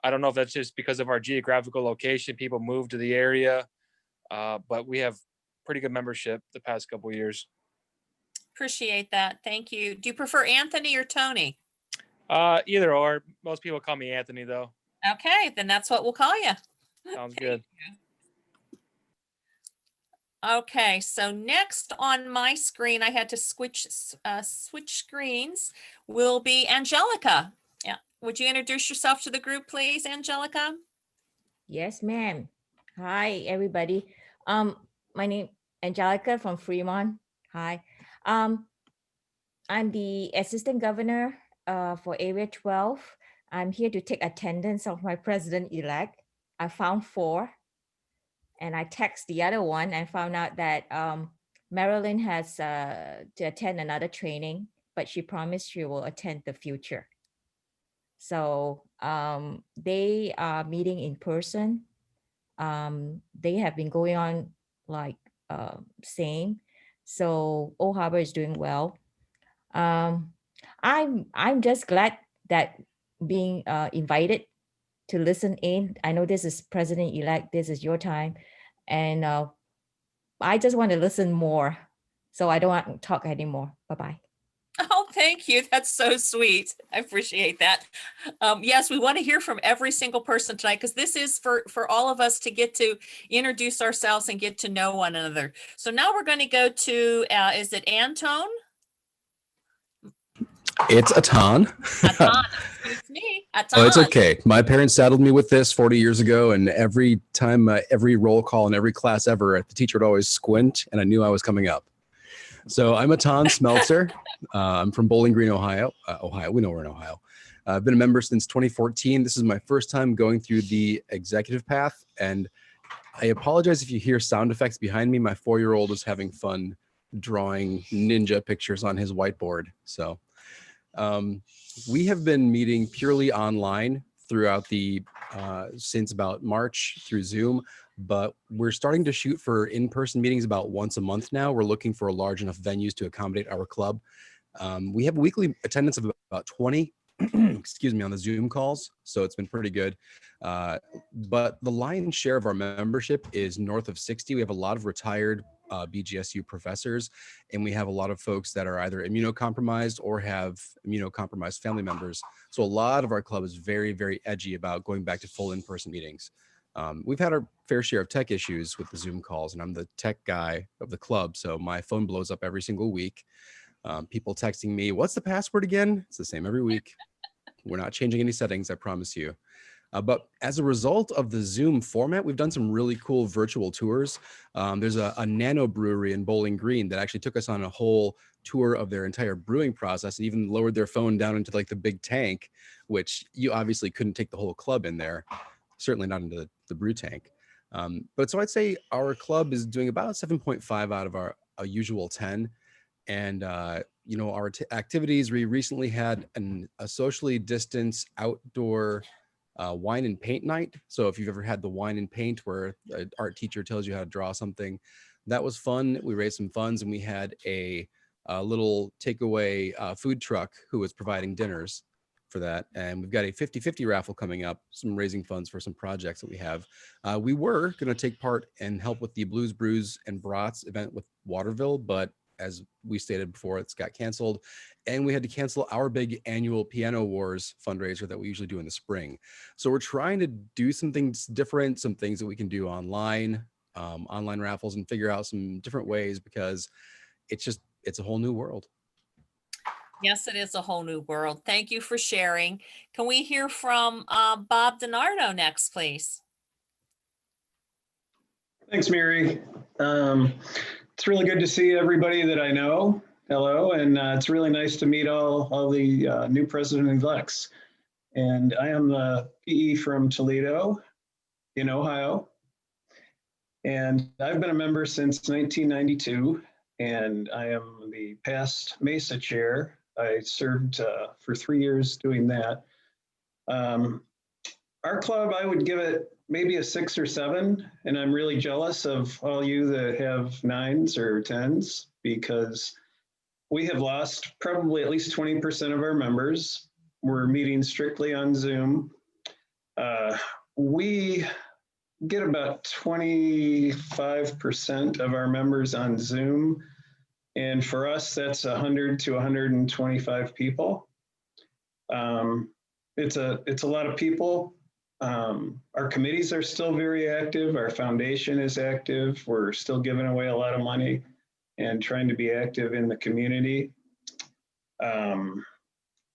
I don't know if that's just because of our geographical location. People move to the area, but we have pretty good membership the past couple of years. Appreciate that. Thank you. Do you prefer Anthony or Tony? Either or. Most people call me Anthony, though. Okay, then that's what we'll call you. Sounds good. Okay, so next on my screen, I had to switch screens, will be Angelica. Yeah, would you introduce yourself to the group, please, Angelica? Yes, ma'am. Hi, everybody. My name Angelica from Fremont. Hi. I'm the assistant governor for Area 12. I'm here to take attendance of my president-elect. I found 4, and I text the other one and found out that Marilyn has to attend another training, but she promised she will attend the future. So they are meeting in person. They have been going on like same. So Old Harbor is doing well. I'm just glad that being invited to listen in. I know this is President-elect. This is your time, and I just want to listen more. So I don't want to talk anymore. Bye bye. Oh, thank you. That's so sweet. I appreciate that. Yes, we want to hear from every single person tonight because this is for all of us to get to introduce ourselves and get to know one another. So now we're going to go to, is it Antone? It's Atan. Atan, excuse me. Atan. Oh, it's okay. My parents saddled me with this 40 years ago, and every time, every roll call in every class ever, the teacher would always squint, and I knew I was coming up. So I'm Atan Smeltzer. I'm from Bowling Green, Ohio. Ohio, we know we're in Ohio. I've been a member since 2014. This is my first time going through the executive path, and I apologize if you hear sound effects behind me. My 4-year-old is having fun drawing ninja pictures on his whiteboard. So we have been meeting purely online throughout the since about March through Zoom, but we're starting to shoot for in-person meetings about once a month now. We're looking for large enough venues to accommodate our club. We have weekly attendance of about 20, excuse me, on the Zoom calls, so it's been pretty good. But the lion's share of our membership is north of 60. We have a lot of retired BGSU professors, and we have a lot of folks that are either immunocompromised or have immunocompromised family members. So a lot of our club is very, very edgy about going back to full in-person meetings. We've had our fair share of tech issues with the Zoom calls, and I'm the tech guy of the club, so my phone blows up every single week. People texting me, what's the password again? It's the same every week. We're not changing any settings, I promise you. But as a result of the Zoom format, we've done some really cool virtual tours. There's a nano brewery in Bowling Green that actually took us on a whole tour of their entire brewing process and even lowered their phone down into like the big tank, which you obviously couldn't take the whole club in there, certainly not into the brew tank. But so I'd say our club is doing about 7.5 out of our usual 10. And, you know, our activities, we recently had a socially distanced outdoor wine and paint night. So if you've ever had the wine and paint where an art teacher tells you how to draw something, that was fun. We raised some funds, and we had a little takeaway food truck who was providing dinners for that. And we've got a 50-50 raffle coming up, some raising funds for some projects that we have. We were going to take part and help with the Blues, Brews, and Brats event with Waterville, but as we stated before, it's got canceled, and we had to cancel our big annual Piano Wars fundraiser that we usually do in the spring. So we're trying to do some things different, some things that we can do online, online raffles, and figure out some different ways, because it's a whole new world. Yes, it is a whole new world. Thank you for sharing. Can we hear from Bob DiNardo next, please? Thanks, Mary. It's really good to see everybody that I know. Hello, and it's really nice to meet all the new president-elects. And I am the PE from Toledo in Ohio. And I've been a member since 1992, and I am the past MESA chair. I served for 3 years doing that. Our club, I would give it maybe a 6 or 7, and I'm really jealous of all you that have 9s or 10s, because we have lost probably at least 20% of our members. We're meeting strictly on Zoom. We get about 25% of our members on Zoom, and for us, that's 100 to 125 people. It's a lot of people. Our committees are still very active. Our foundation is active. We're still giving away a lot of money and trying to be active in the community. We're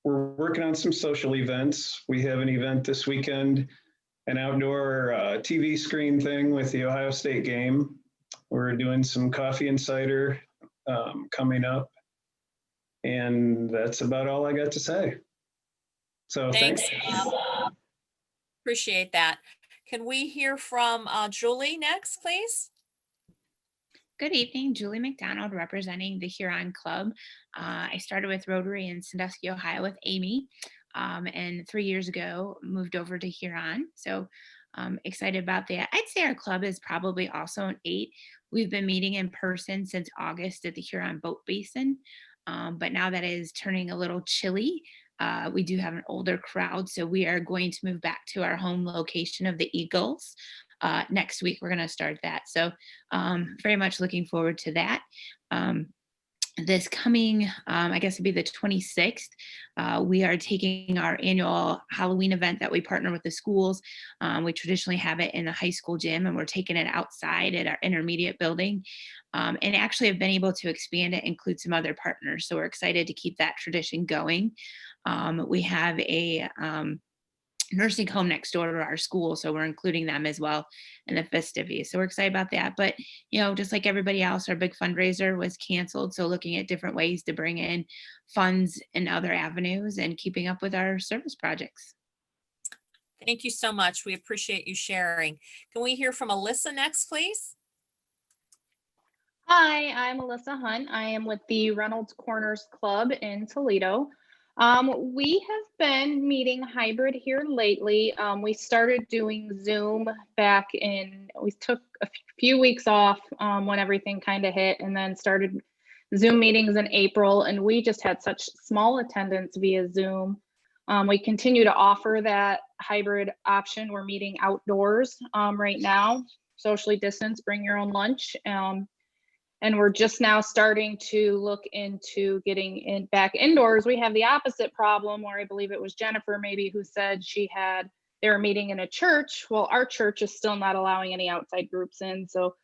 working on some social events. We have an event this weekend, an outdoor TV screen thing with the Ohio State game. We're doing some coffee and cider coming up. And that's about all I got to say. So thanks. Appreciate that. Can we hear from Julie next, please? Good evening, Julie McDonald, representing the Huron Club. I started with Rotary in Sandusky, Ohio with Amy. and 3 years ago moved over to Huron. So excited about that. I'd say our club is probably also an 8. We've been meeting in person since August at the Huron Boat Basin. But now that it is turning a little chilly, we do have an older crowd. So we are going to move back to our home location of the Eagles. Next week, we're going to start that. So very much looking forward to that. This coming, I guess it'd be the 26th, we are taking our annual Halloween event that we partner with the schools. We traditionally have it in the high school gym, and we're taking it outside at our intermediate building, and actually have been able to expand it, include some other partners. So we're excited to keep that tradition going. We have a nursing home next door to our school, so we're including them as well in the festivities. So we're excited about that. But just like everybody else, our big fundraiser was canceled, so looking at different ways to bring in funds and other avenues and keeping up with our service projects. Thank you so much. We appreciate you sharing. Can we hear from Alyssa next, please? Hi, I'm Alyssa Hunt. I am with the Reynolds Corners Club in Toledo. We have been meeting hybrid here lately. We started doing Zoom we took a few weeks off when everything kind of hit, and then started Zoom meetings in April, and we just had such small attendance via Zoom. We continue to offer that hybrid option. We're meeting outdoors right now, socially distanced, bring your own lunch. And we're just now starting to look into getting back indoors. We have the opposite problem, where I believe it was Jennifer maybe who said they were meeting in a church. Well, our church is still not allowing any outside groups in. So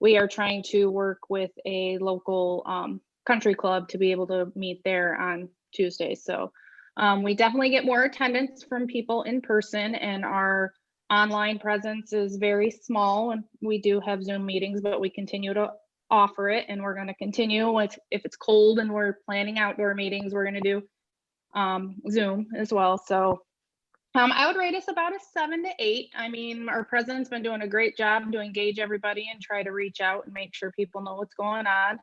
we are trying to work with a local country club to be able to meet there on Tuesdays. So we definitely get more attendance from people in person, and our online presence is very small. And we do have Zoom meetings, but we continue to offer it, and we're going to continue with, if it's cold and we're planning outdoor meetings, we're going to do Zoom as well. So I would rate us about a 7 to 8. I mean, our president's been doing a great job to engage everybody and try to reach out and make sure people know what's going on.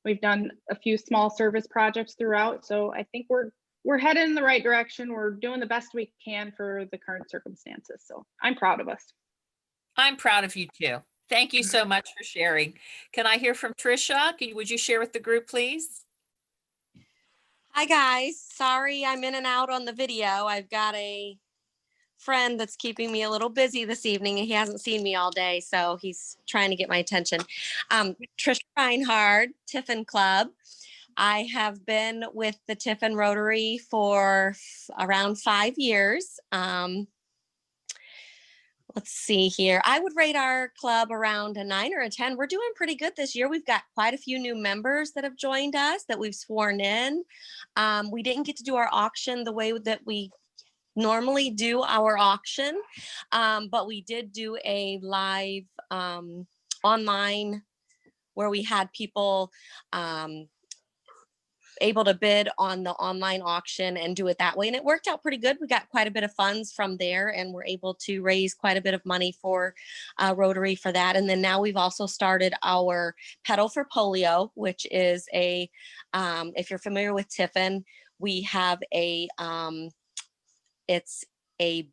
We've done a few small service projects throughout, so I think we're headed in the right direction. We're doing the best we can for the current circumstances. So I'm proud of us. I'm proud of you too. Thank you so much for sharing. Can I hear from Trisha? Would you share with the group, please? Hi, guys. Sorry I'm in and out on the video. I've got a friend that's keeping me a little busy this evening, and he hasn't seen me all day, so he's trying to get my attention. Trisha Reinhard, Tiffin Club. I have been with the Tiffin Rotary for around 5 years. Let's see here. I would rate our club around a 9 or a 10. We're doing pretty good this year. We've got quite a few new members that have joined us that we've sworn in. We didn't get to do our auction the way that we normally do our auction, but we did do a live online where we had people able to bid on the online auction and do it that way. And it worked out pretty good. We got quite a bit of funds from there, and we're able to raise quite a bit of money for Rotary for that. And then now we've also started our Pedal for Polio, which is if you're familiar with Tiffin, we have it's a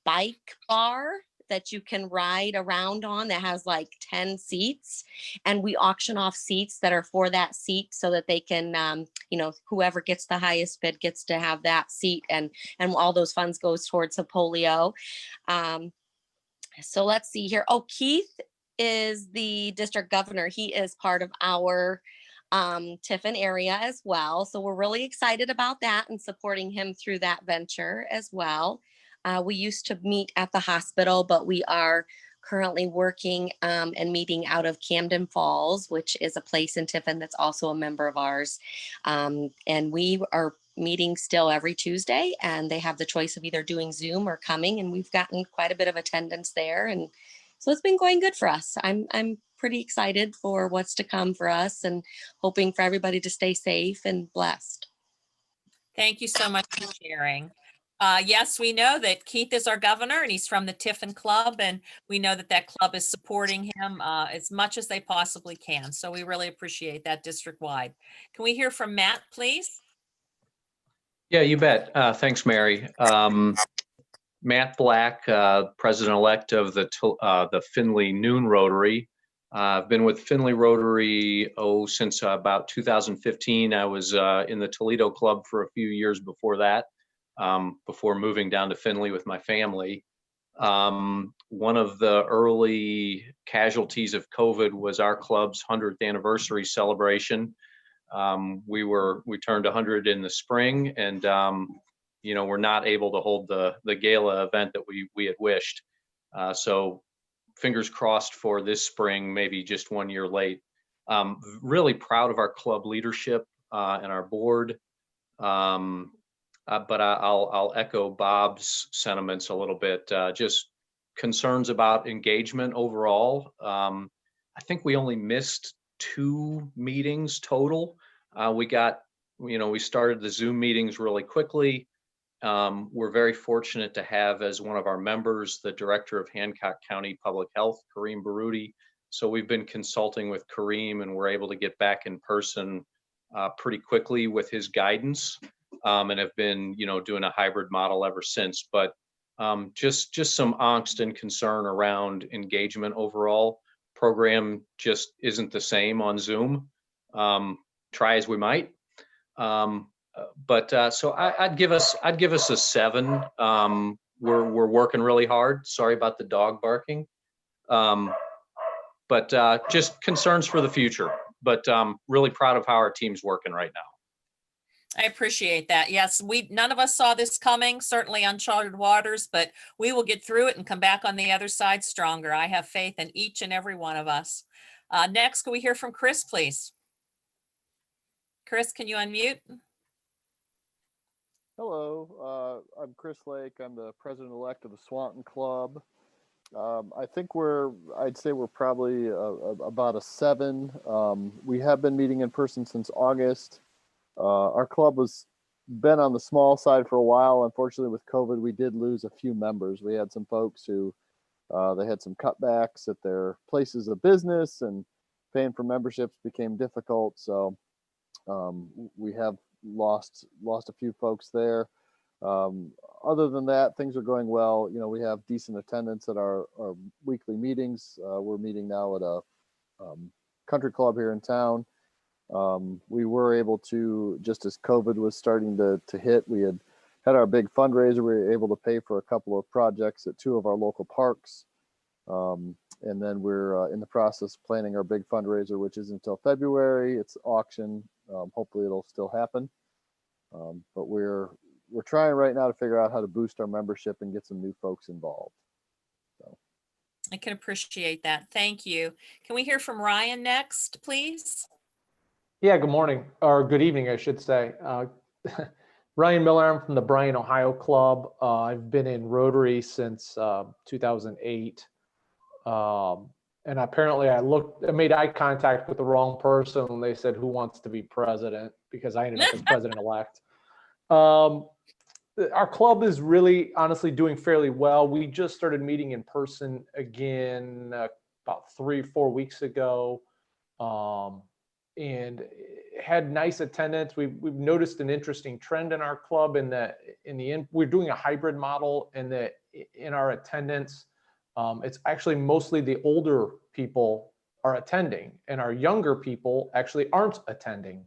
bike bar that you can ride around on that has like 10 seats, and we auction off seats that are for that seat so that they can, whoever gets the highest bid gets to have that seat, and all those funds goes towards the polio. So let's see here. Oh, Keith is the district governor. He is part of our Tiffin area as well. So we're really excited about that and supporting him through that venture as well. We used to meet at the hospital, but we are currently working and meeting out of Camden Falls, which is a place in Tiffin that's also a member of ours. And we are meeting still every Tuesday, and they have the choice of either doing Zoom or coming, and we've gotten quite a bit of attendance there. And so it's been going good for us. I'm pretty excited for what's to come for us, and hoping for everybody to stay safe and blessed. Thank you so much for sharing. Yes, we know that Keith is our governor, and he's from the Tiffin Club, and we know that that club is supporting him as much as they possibly can. So we really appreciate that district-wide. Can we hear from Matt, please? Yeah, you bet. Thanks, Mary. Matt Black, president-elect of the Findlay Noon Rotary. I've been with Findlay Rotary since about 2015. I was in the Toledo Club for a few years before that, before moving down to Findlay with my family. One of the early casualties of COVID was our club's 100th anniversary celebration. We turned 100 in the spring, and we're not able to hold the gala event that we had wished. So fingers crossed for this spring, maybe just 1 year late. Really proud of our club leadership and our board. But I'll echo Bob's sentiments a little bit. Just concerns about engagement overall. I think we only missed 2 meetings total. We started the Zoom meetings really quickly. We're very fortunate to have as one of our members the director of Hancock County Public Health, Kareem Baroudi. So we've been consulting with Kareem, and we're able to get back in person pretty quickly with his guidance, and have been doing a hybrid model ever since. But just some angst and concern around engagement overall. Program just isn't the same on Zoom. Try as we might. So I'd give us a 7. We're working really hard. Sorry about the dog barking. But just concerns for the future. But really proud of how our team's working right now. I appreciate that. Yes, none of us saw this coming, certainly uncharted waters, but we will get through it and come back on the other side stronger. I have faith in each and every one of us. Next, can we hear from Chris, please? Chris, can you unmute? Hello, I'm Chris Lake. I'm the president-elect of the Swanton Club. I think I'd say we're probably about a 7. We have been meeting in person since August. Our club was been on the small side for a while. Unfortunately, with COVID, we did lose a few members. We had some folks who they had some cutbacks at their places of business, and paying for memberships became difficult. So we have lost a few folks there. Other than that, things are going well. We have decent attendance at our weekly meetings. We're meeting now at a country club here in town. We were able to, just as COVID was starting to hit, we had our big fundraiser. We were able to pay for a couple of projects at 2 of our local parks. And then we're in the process of planning our big fundraiser, which is until February. It's auction. Hopefully it'll still happen. But we're trying right now to figure out how to boost our membership and get some new folks involved. So. I can appreciate that. Thank you. Can we hear from Ryan next, please? Yeah, good morning, or good evening, I should say. Ryan Miller, I'm from the Bryan, Ohio Club. I've been in Rotary since 2008. And apparently I made eye contact with the wrong person and they said, who wants to be president? Because I ended up as president-elect. Our club is really honestly doing fairly well. We just started meeting in person again about 3-4 weeks ago. And had nice attendance. We've noticed an interesting trend in our club in that we're doing a hybrid model, and that in our attendance, it's actually mostly the older people are attending, and our younger people actually aren't attending.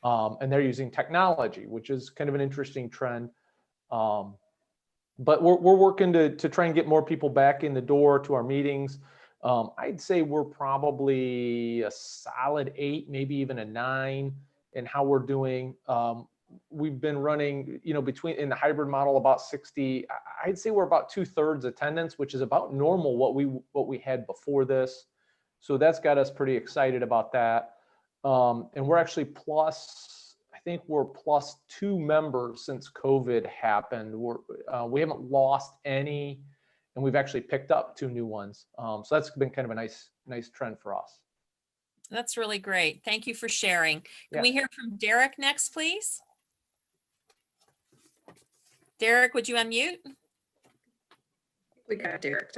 And they're using technology, which is kind of an interesting trend. But we're working to try and get more people back in the door to our meetings. I'd say we're probably a solid 8, maybe even a 9 in how we're doing. We've been running, in the hybrid model about 60. I'd say we're about 2/3 attendance, which is about normal what we had before this. So that's got us pretty excited about that. And we're actually I think we're +2 members since COVID happened. We haven't lost any. And we've actually picked up 2 new ones. So that's been kind of a nice trend for us. That's really great. Thank you for sharing. Can we hear from Derek next, please? Derek, would you unmute? We got Derek.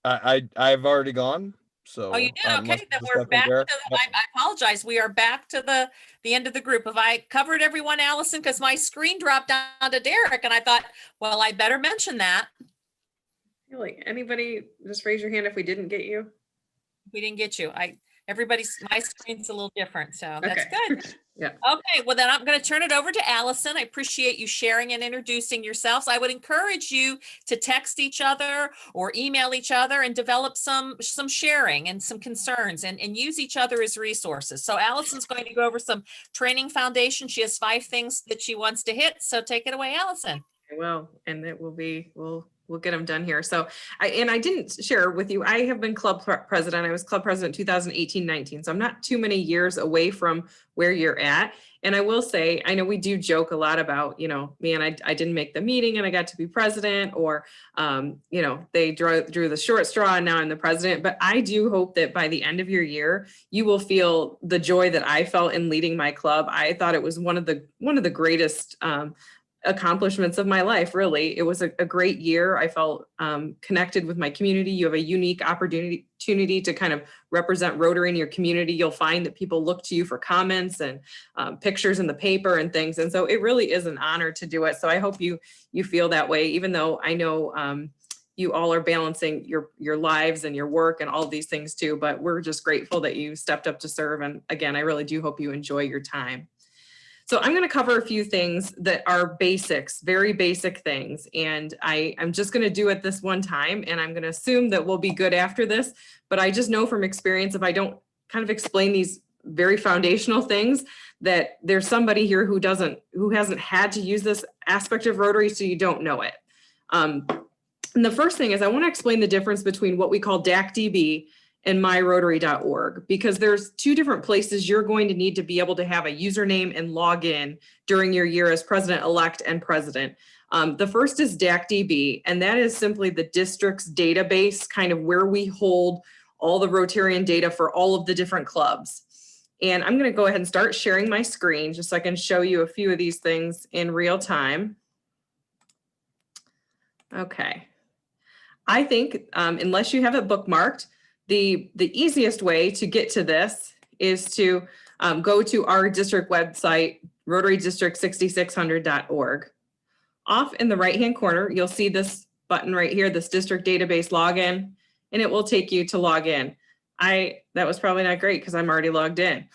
I've already gone. So Oh, you did? unless Okay, then there's we're nothing back to, there- I apologize. We are back to the end of the group. Have I covered everyone, Allison? Because my screen dropped down to Derek and I thought, well, I better mention that. Like anybody, just raise your hand if we didn't get you. We didn't get you. My screen's a little different, so that's Okay. good. Yeah. Okay, well then I'm going to turn it over to Allison. I appreciate you sharing and introducing yourselves. I would encourage you to text each other or email each other and develop some sharing and some concerns and use each other as resources. So Allison's going to go over some training foundation. She has 5 things that she wants to hit. So take it away, Allison. I will, and it will be, we'll get them done here. So I didn't share with you, I have been club president. I was club president 2018-19. So I'm not too many years away from where you're at. And I will say, I know we do joke a lot about, man, I didn't make the meeting and I got to be president, or, they drew the short straw and now I'm the president. But I do hope that by the end of your year, you will feel the joy that I felt in leading my club. I thought it was one of the greatest accomplishments of my life. Really, it was a great year. I felt connected with my community. You have a unique opportunity to kind of represent Rotary in your community. You'll find that people look to you for comments and pictures in the paper and things. And so it really is an honor to do it. So I hope you feel that way, even though I know you all are balancing your lives and your work and all of these things too. But we're just grateful that you stepped up to serve. And again, I really do hope you enjoy your time. So I'm going to cover a few things that are basics, very basic things. And I'm just going to do it this one time. And I'm going to assume that we'll be good after this. But I just know from experience, if I don't kind of explain these very foundational things, that there's somebody here who hasn't had to use this aspect of Rotary, so you don't know it. And the first thing is I want to explain the difference between what we call DACDB and myrotary.org, because there's 2 different places you're going to need to be able to have a username and log in during your year as president-elect and president. The first is DACDB, and that is simply the district's database, kind of where we hold all the Rotarian data for all of the different clubs. And I'm going to go ahead and start sharing my screen just so I can show you a few of these things in real time. Okay. I think unless you have it bookmarked, the easiest way to get to this is to go to our district website, rotarydistrict6600.org. Off in the right-hand corner, you'll see this button right here, this district database login, and it will take you to log in. That was probably not great because I'm already logged in.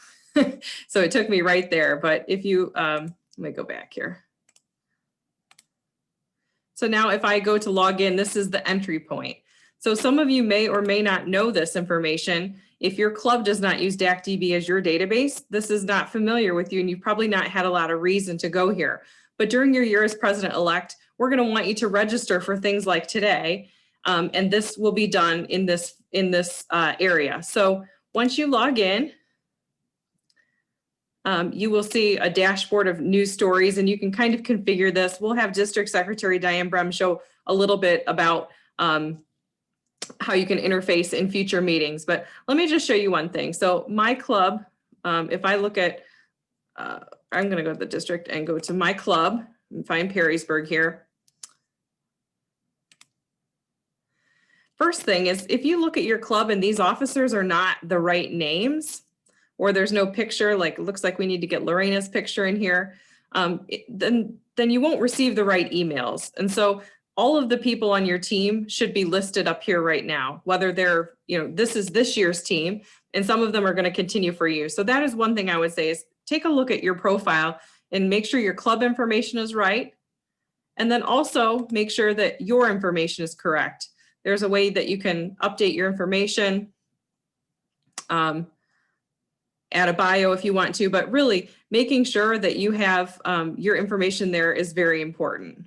So it took me right there. But if you, let me go back here. So now if I go to log in, this is the entry point. So some of you may or may not know this information. If your club does not use DACDB as your database, this is not familiar with you and you've probably not had a lot of reason to go here. But during your year as president-elect, we're going to want you to register for things like today. And this will be done in this area. So once you log in, you will see a dashboard of news stories and you can kind of configure this. We'll have District Secretary Diane Brem show a little bit about how you can interface in future meetings. But let me just show you one thing. So my club, if I look at, I'm going to go to the district and go to my club and find Perrysburg here. First thing is, if you look at your club and these officers are not the right names, or there's no picture, like it looks like we need to get Lorena's picture in here, then you won't receive the right emails. And so all of the people on your team should be listed up here right now, whether they're, this is this year's team, and some of them are going to continue for you. So that is one thing I would say is take a look at your profile and make sure your club information is right. And then also make sure that your information is correct. There's a way that you can update your information, add a bio if you want to, but really making sure that you have your information there is very important.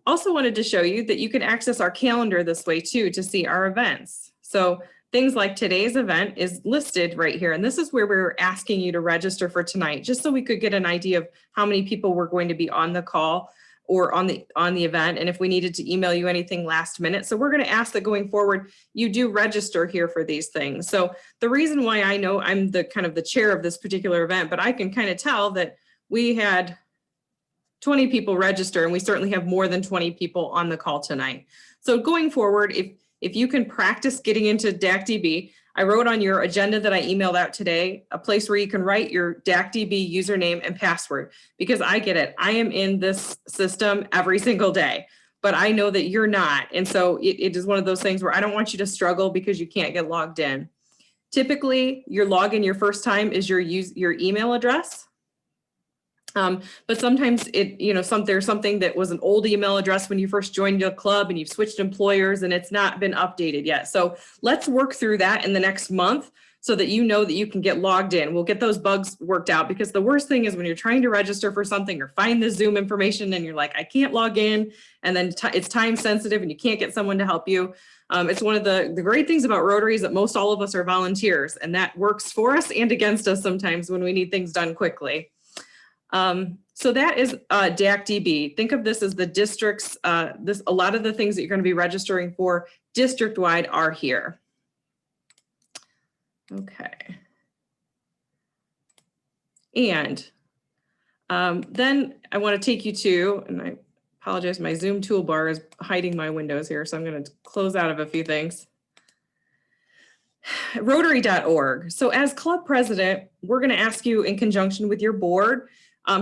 Also wanted to show you that you can access our calendar this way too to see our events. So things like today's event is listed right here. And this is where we're asking you to register for tonight, just so we could get an idea of how many people were going to be on the call or on the event, and if we needed to email you anything last minute. So we're going to ask that going forward, you do register here for these things. So the reason why I know I'm the kind of the chair of this particular event, but I can kind of tell that we had 20 people register, and we certainly have more than 20 people on the call tonight. So going forward, if you can practice getting into DACDB, I wrote on your agenda that I emailed out today, a place where you can write your DACDB username and password, because I get it. I am in this system every single day, but I know that you're not. And so it is one of those things where I don't want you to struggle because you can't get logged in. Typically, your login your first time is your email address. But sometimes there's something that was an old email address when you first joined your club and you've switched employers and it's not been updated yet. So let's work through that in the next month so that you know that you can get logged in. We'll get those bugs worked out, because the worst thing is when you're trying to register for something or find the Zoom information and you're like, I can't log in, and then it's time sensitive and you can't get someone to help you. It's one of the great things about Rotary is that most all of us are volunteers, and that works for us and against us sometimes when we need things done quickly. So that is DACDB. Think of this as the districts. A lot of the things that you're going to be registering for district-wide are here. Okay. And then I want to take you to, and I apologize, my Zoom toolbar is hiding my windows here, so I'm going to close out of a few things. Rotary.org. So as club president, we're going to ask you in conjunction with your board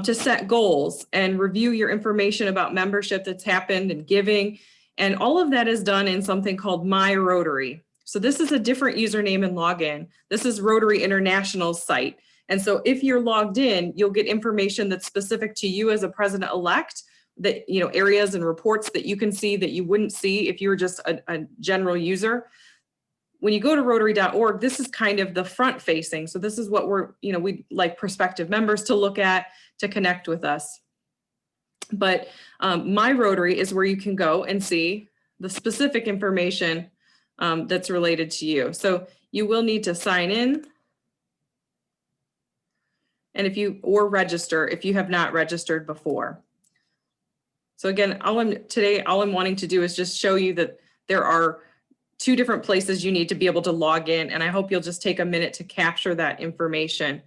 to set goals and review your information about membership that's happened and giving. And all of that is done in something called My Rotary. So this is a different username and login. This is Rotary International's site. And so if you're logged in, you'll get information that's specific to you as a president-elect, that, areas and reports that you can see that you wouldn't see if you were just a general user. When you go to Rotary.org, this is kind of the front facing. So this is what we'd like prospective members to look at, to connect with us. But My Rotary is where you can go and see the specific information that's related to you. So you will need to sign in. And or register if you have not registered before. So again, all I'm wanting to do is just show you that there are 2 different places you need to be able to log in. And I hope you'll just take a minute to capture that information.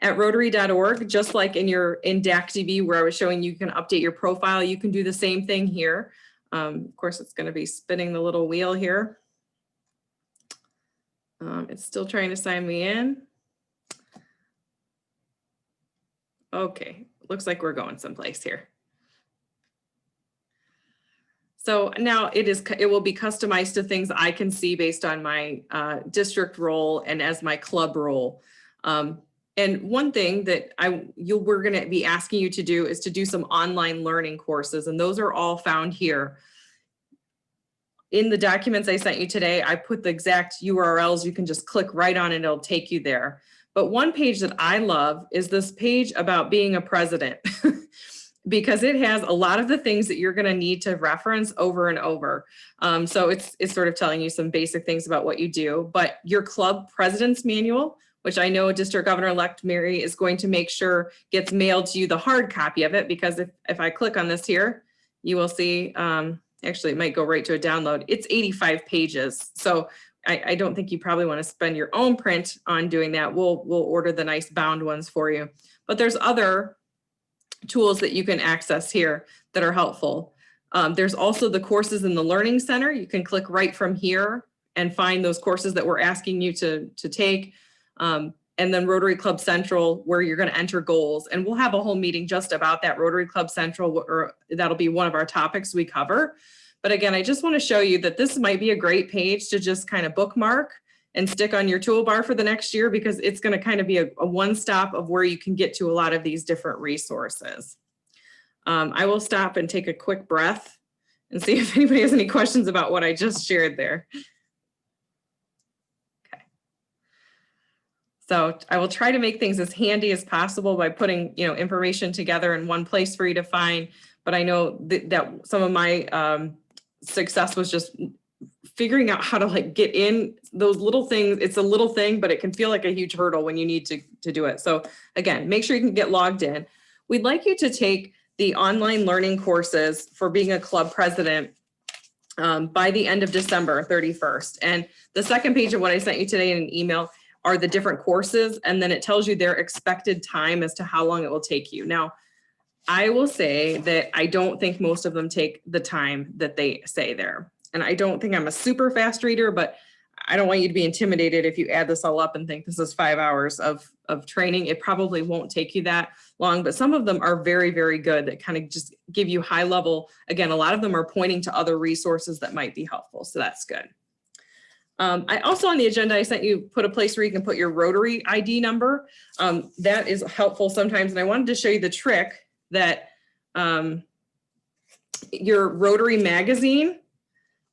At Rotary.org, just like in DACDB where I was showing you can update your profile, you can do the same thing here. Of course, it's going to be spinning the little wheel here. It's still trying to sign me in. Okay, looks like we're going someplace here. So now it will be customized to things I can see based on my district role and as my club role. And one thing that we're going to be asking you to do is to do some online learning courses, and those are all found here. In the documents I sent you today, I put the exact URLs. You can just click right on and it'll take you there. But one page that I love is this page about being a president. Because it has a lot of the things that you're going to need to reference over and over. So it's sort of telling you some basic things about what you do, but your club president's manual, which I know District Governor-elect Mary is going to make sure gets mailed to you, the hard copy of it, because if I click on this here, you will see, actually it might go right to a download. It's 85 pages. So I don't think you probably want to spend your own print on doing that. We'll order the nice bound ones for you, but there's other tools that you can access here that are helpful. There's also the courses in the Learning Center. You can click right from here and find those courses that we're asking you to take. And then Rotary Club Central, where you're going to enter goals. And we'll have a whole meeting just about that Rotary Club Central, or that'll be one of our topics we cover. But again, I just want to show you that this might be a great page to just kind of bookmark and stick on your toolbar for the next year, because it's going to kind of be a one-stop of where you can get to a lot of these different resources. I will stop and take a quick breath and see if anybody has any questions about what I just shared there. Okay. So I will try to make things as handy as possible by putting, information together in one place for you to find. But I know that some of my success was just figuring out how to get in those little things. It's a little thing, but it can feel like a huge hurdle when you need to do it. So again, make sure you can get logged in. We'd like you to take the online learning courses for being a club president by the end of December 31st. And the second page of what I sent you today in an email are the different courses. And then it tells you their expected time as to how long it will take you. Now, I will say that I don't think most of them take the time that they say there. And I don't think I'm a super fast reader, but I don't want you to be intimidated if you add this all up and think this is 5 hours of training. It probably won't take you that long, but some of them are very, very good that kind of just give you high level. Again, a lot of them are pointing to other resources that might be helpful. So that's good. I also on the agenda, I sent you, put a place where you can put your Rotary ID number. That is helpful sometimes. And I wanted to show you the trick that your Rotary magazine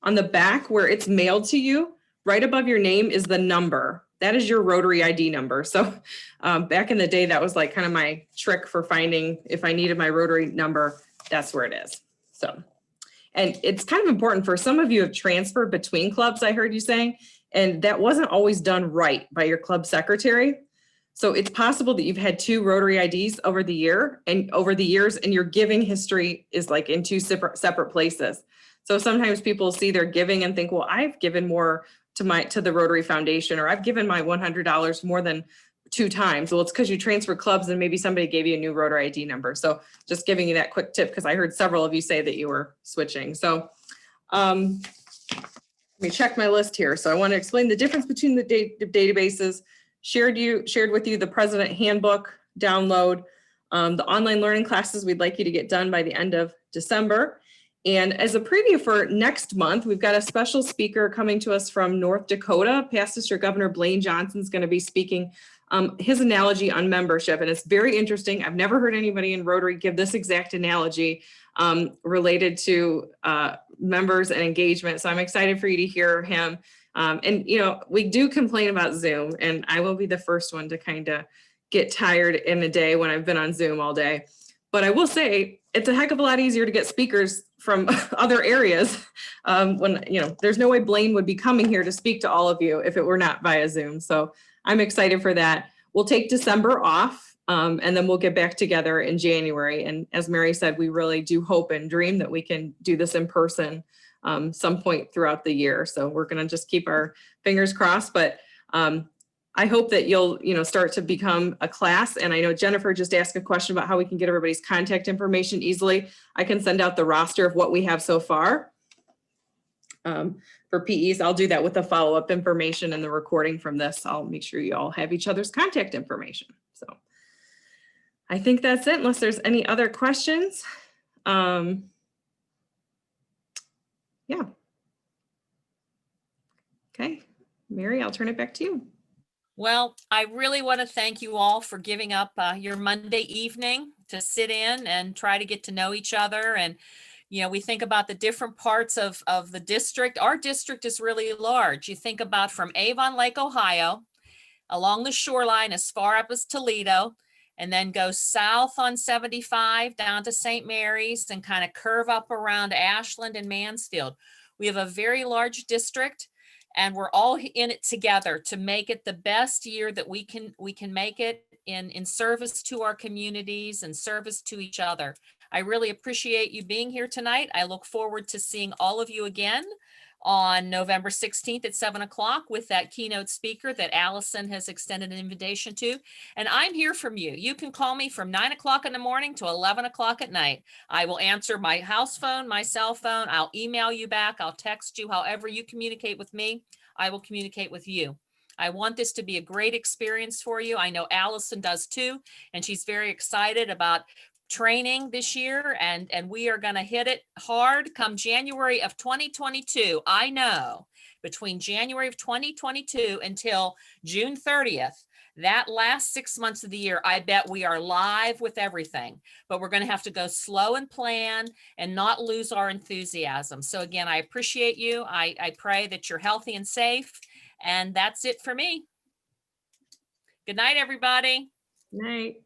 on the back where it's mailed to you, right above your name is the number. That is your Rotary ID number. So back in the day, that was like kind of my trick for finding if I needed my Rotary number, that's where it is. So, and it's kind of important for some of you have transferred between clubs, I heard you saying, and that wasn't always done right by your club secretary. So it's possible that you've had 2 Rotary IDs over the years and your giving history is like in 2 separate places. So sometimes people see their giving and think, well, I've given more to the Rotary Foundation, or I've given my $100 more than 2 times. Well, it's because you transfer clubs and maybe somebody gave you a new Rotary ID number. So just giving you that quick tip, because I heard several of you say that you were switching. So let me check my list here. So I want to explain the difference between the databases. Shared with you the President Handbook download, the online learning classes we'd like you to get done by the end of December. And as a preview for next month, we've got a special speaker coming to us from North Dakota. Past District Governor Blaine Johnson is going to be speaking his analogy on membership. And it's very interesting. I've never heard anybody in Rotary give this exact analogy related to members and engagement. So I'm excited for you to hear him. And, you know, we do complain about Zoom, and I will be the first one to kind of get tired in a day when I've been on Zoom all day. But I will say it's a heck of a lot easier to get speakers from other areas when, you know, there's no way Blaine would be coming here to speak to all of you if it were not via Zoom. So I'm excited for that. We'll take December off and then we'll get back together in January. And as Mary said, we really do hope and dream that we can do this in person some point throughout the year. So we're going to just keep our fingers crossed, but I hope that you'll, you know, start to become a class. And I know Jennifer just asked a question about how we can get everybody's contact information easily. I can send out the roster of what we have so far. For PEs, I'll do that with the follow-up information and the recording from this. I'll make sure you all have each other's contact information. So I think that's it, unless there's any other questions. Yeah. Okay, Mary, I'll turn it back to you. Well, I really want to thank you all for giving up your Monday evening to sit in and try to get to know each other. And, you know, we think about the different parts of the district. Our district is really large. You think about from Avon Lake, Ohio, along the shoreline as far up as Toledo, and then go south on 75 down to St. Mary's and kind of curve up around Ashland and Mansfield. We have a very large district. And we're all in it together to make it the best year that we can make it in service to our communities and service to each other. I really appreciate you being here tonight. I look forward to seeing all of you again on November 16th at 7 o'clock with that keynote speaker that Allison has extended an invitation to. And I'm here from you. You can call me from 9 o'clock in the morning to 11 o'clock at night. I will answer my house phone, my cell phone. I'll email you back. I'll text you. However you communicate with me, I will communicate with you. I want this to be a great experience for you. I know Allison does too, and she's very excited about training this year, and we are going to hit it hard come January of 2022. I know between January of 2022 until June 30th, that last 6 months of the year, I bet we are live with everything, but we're going to have to go slow and plan and not lose our enthusiasm. So again, I appreciate you. I pray that you're healthy and safe, and that's it for me. Good night, everybody. Night.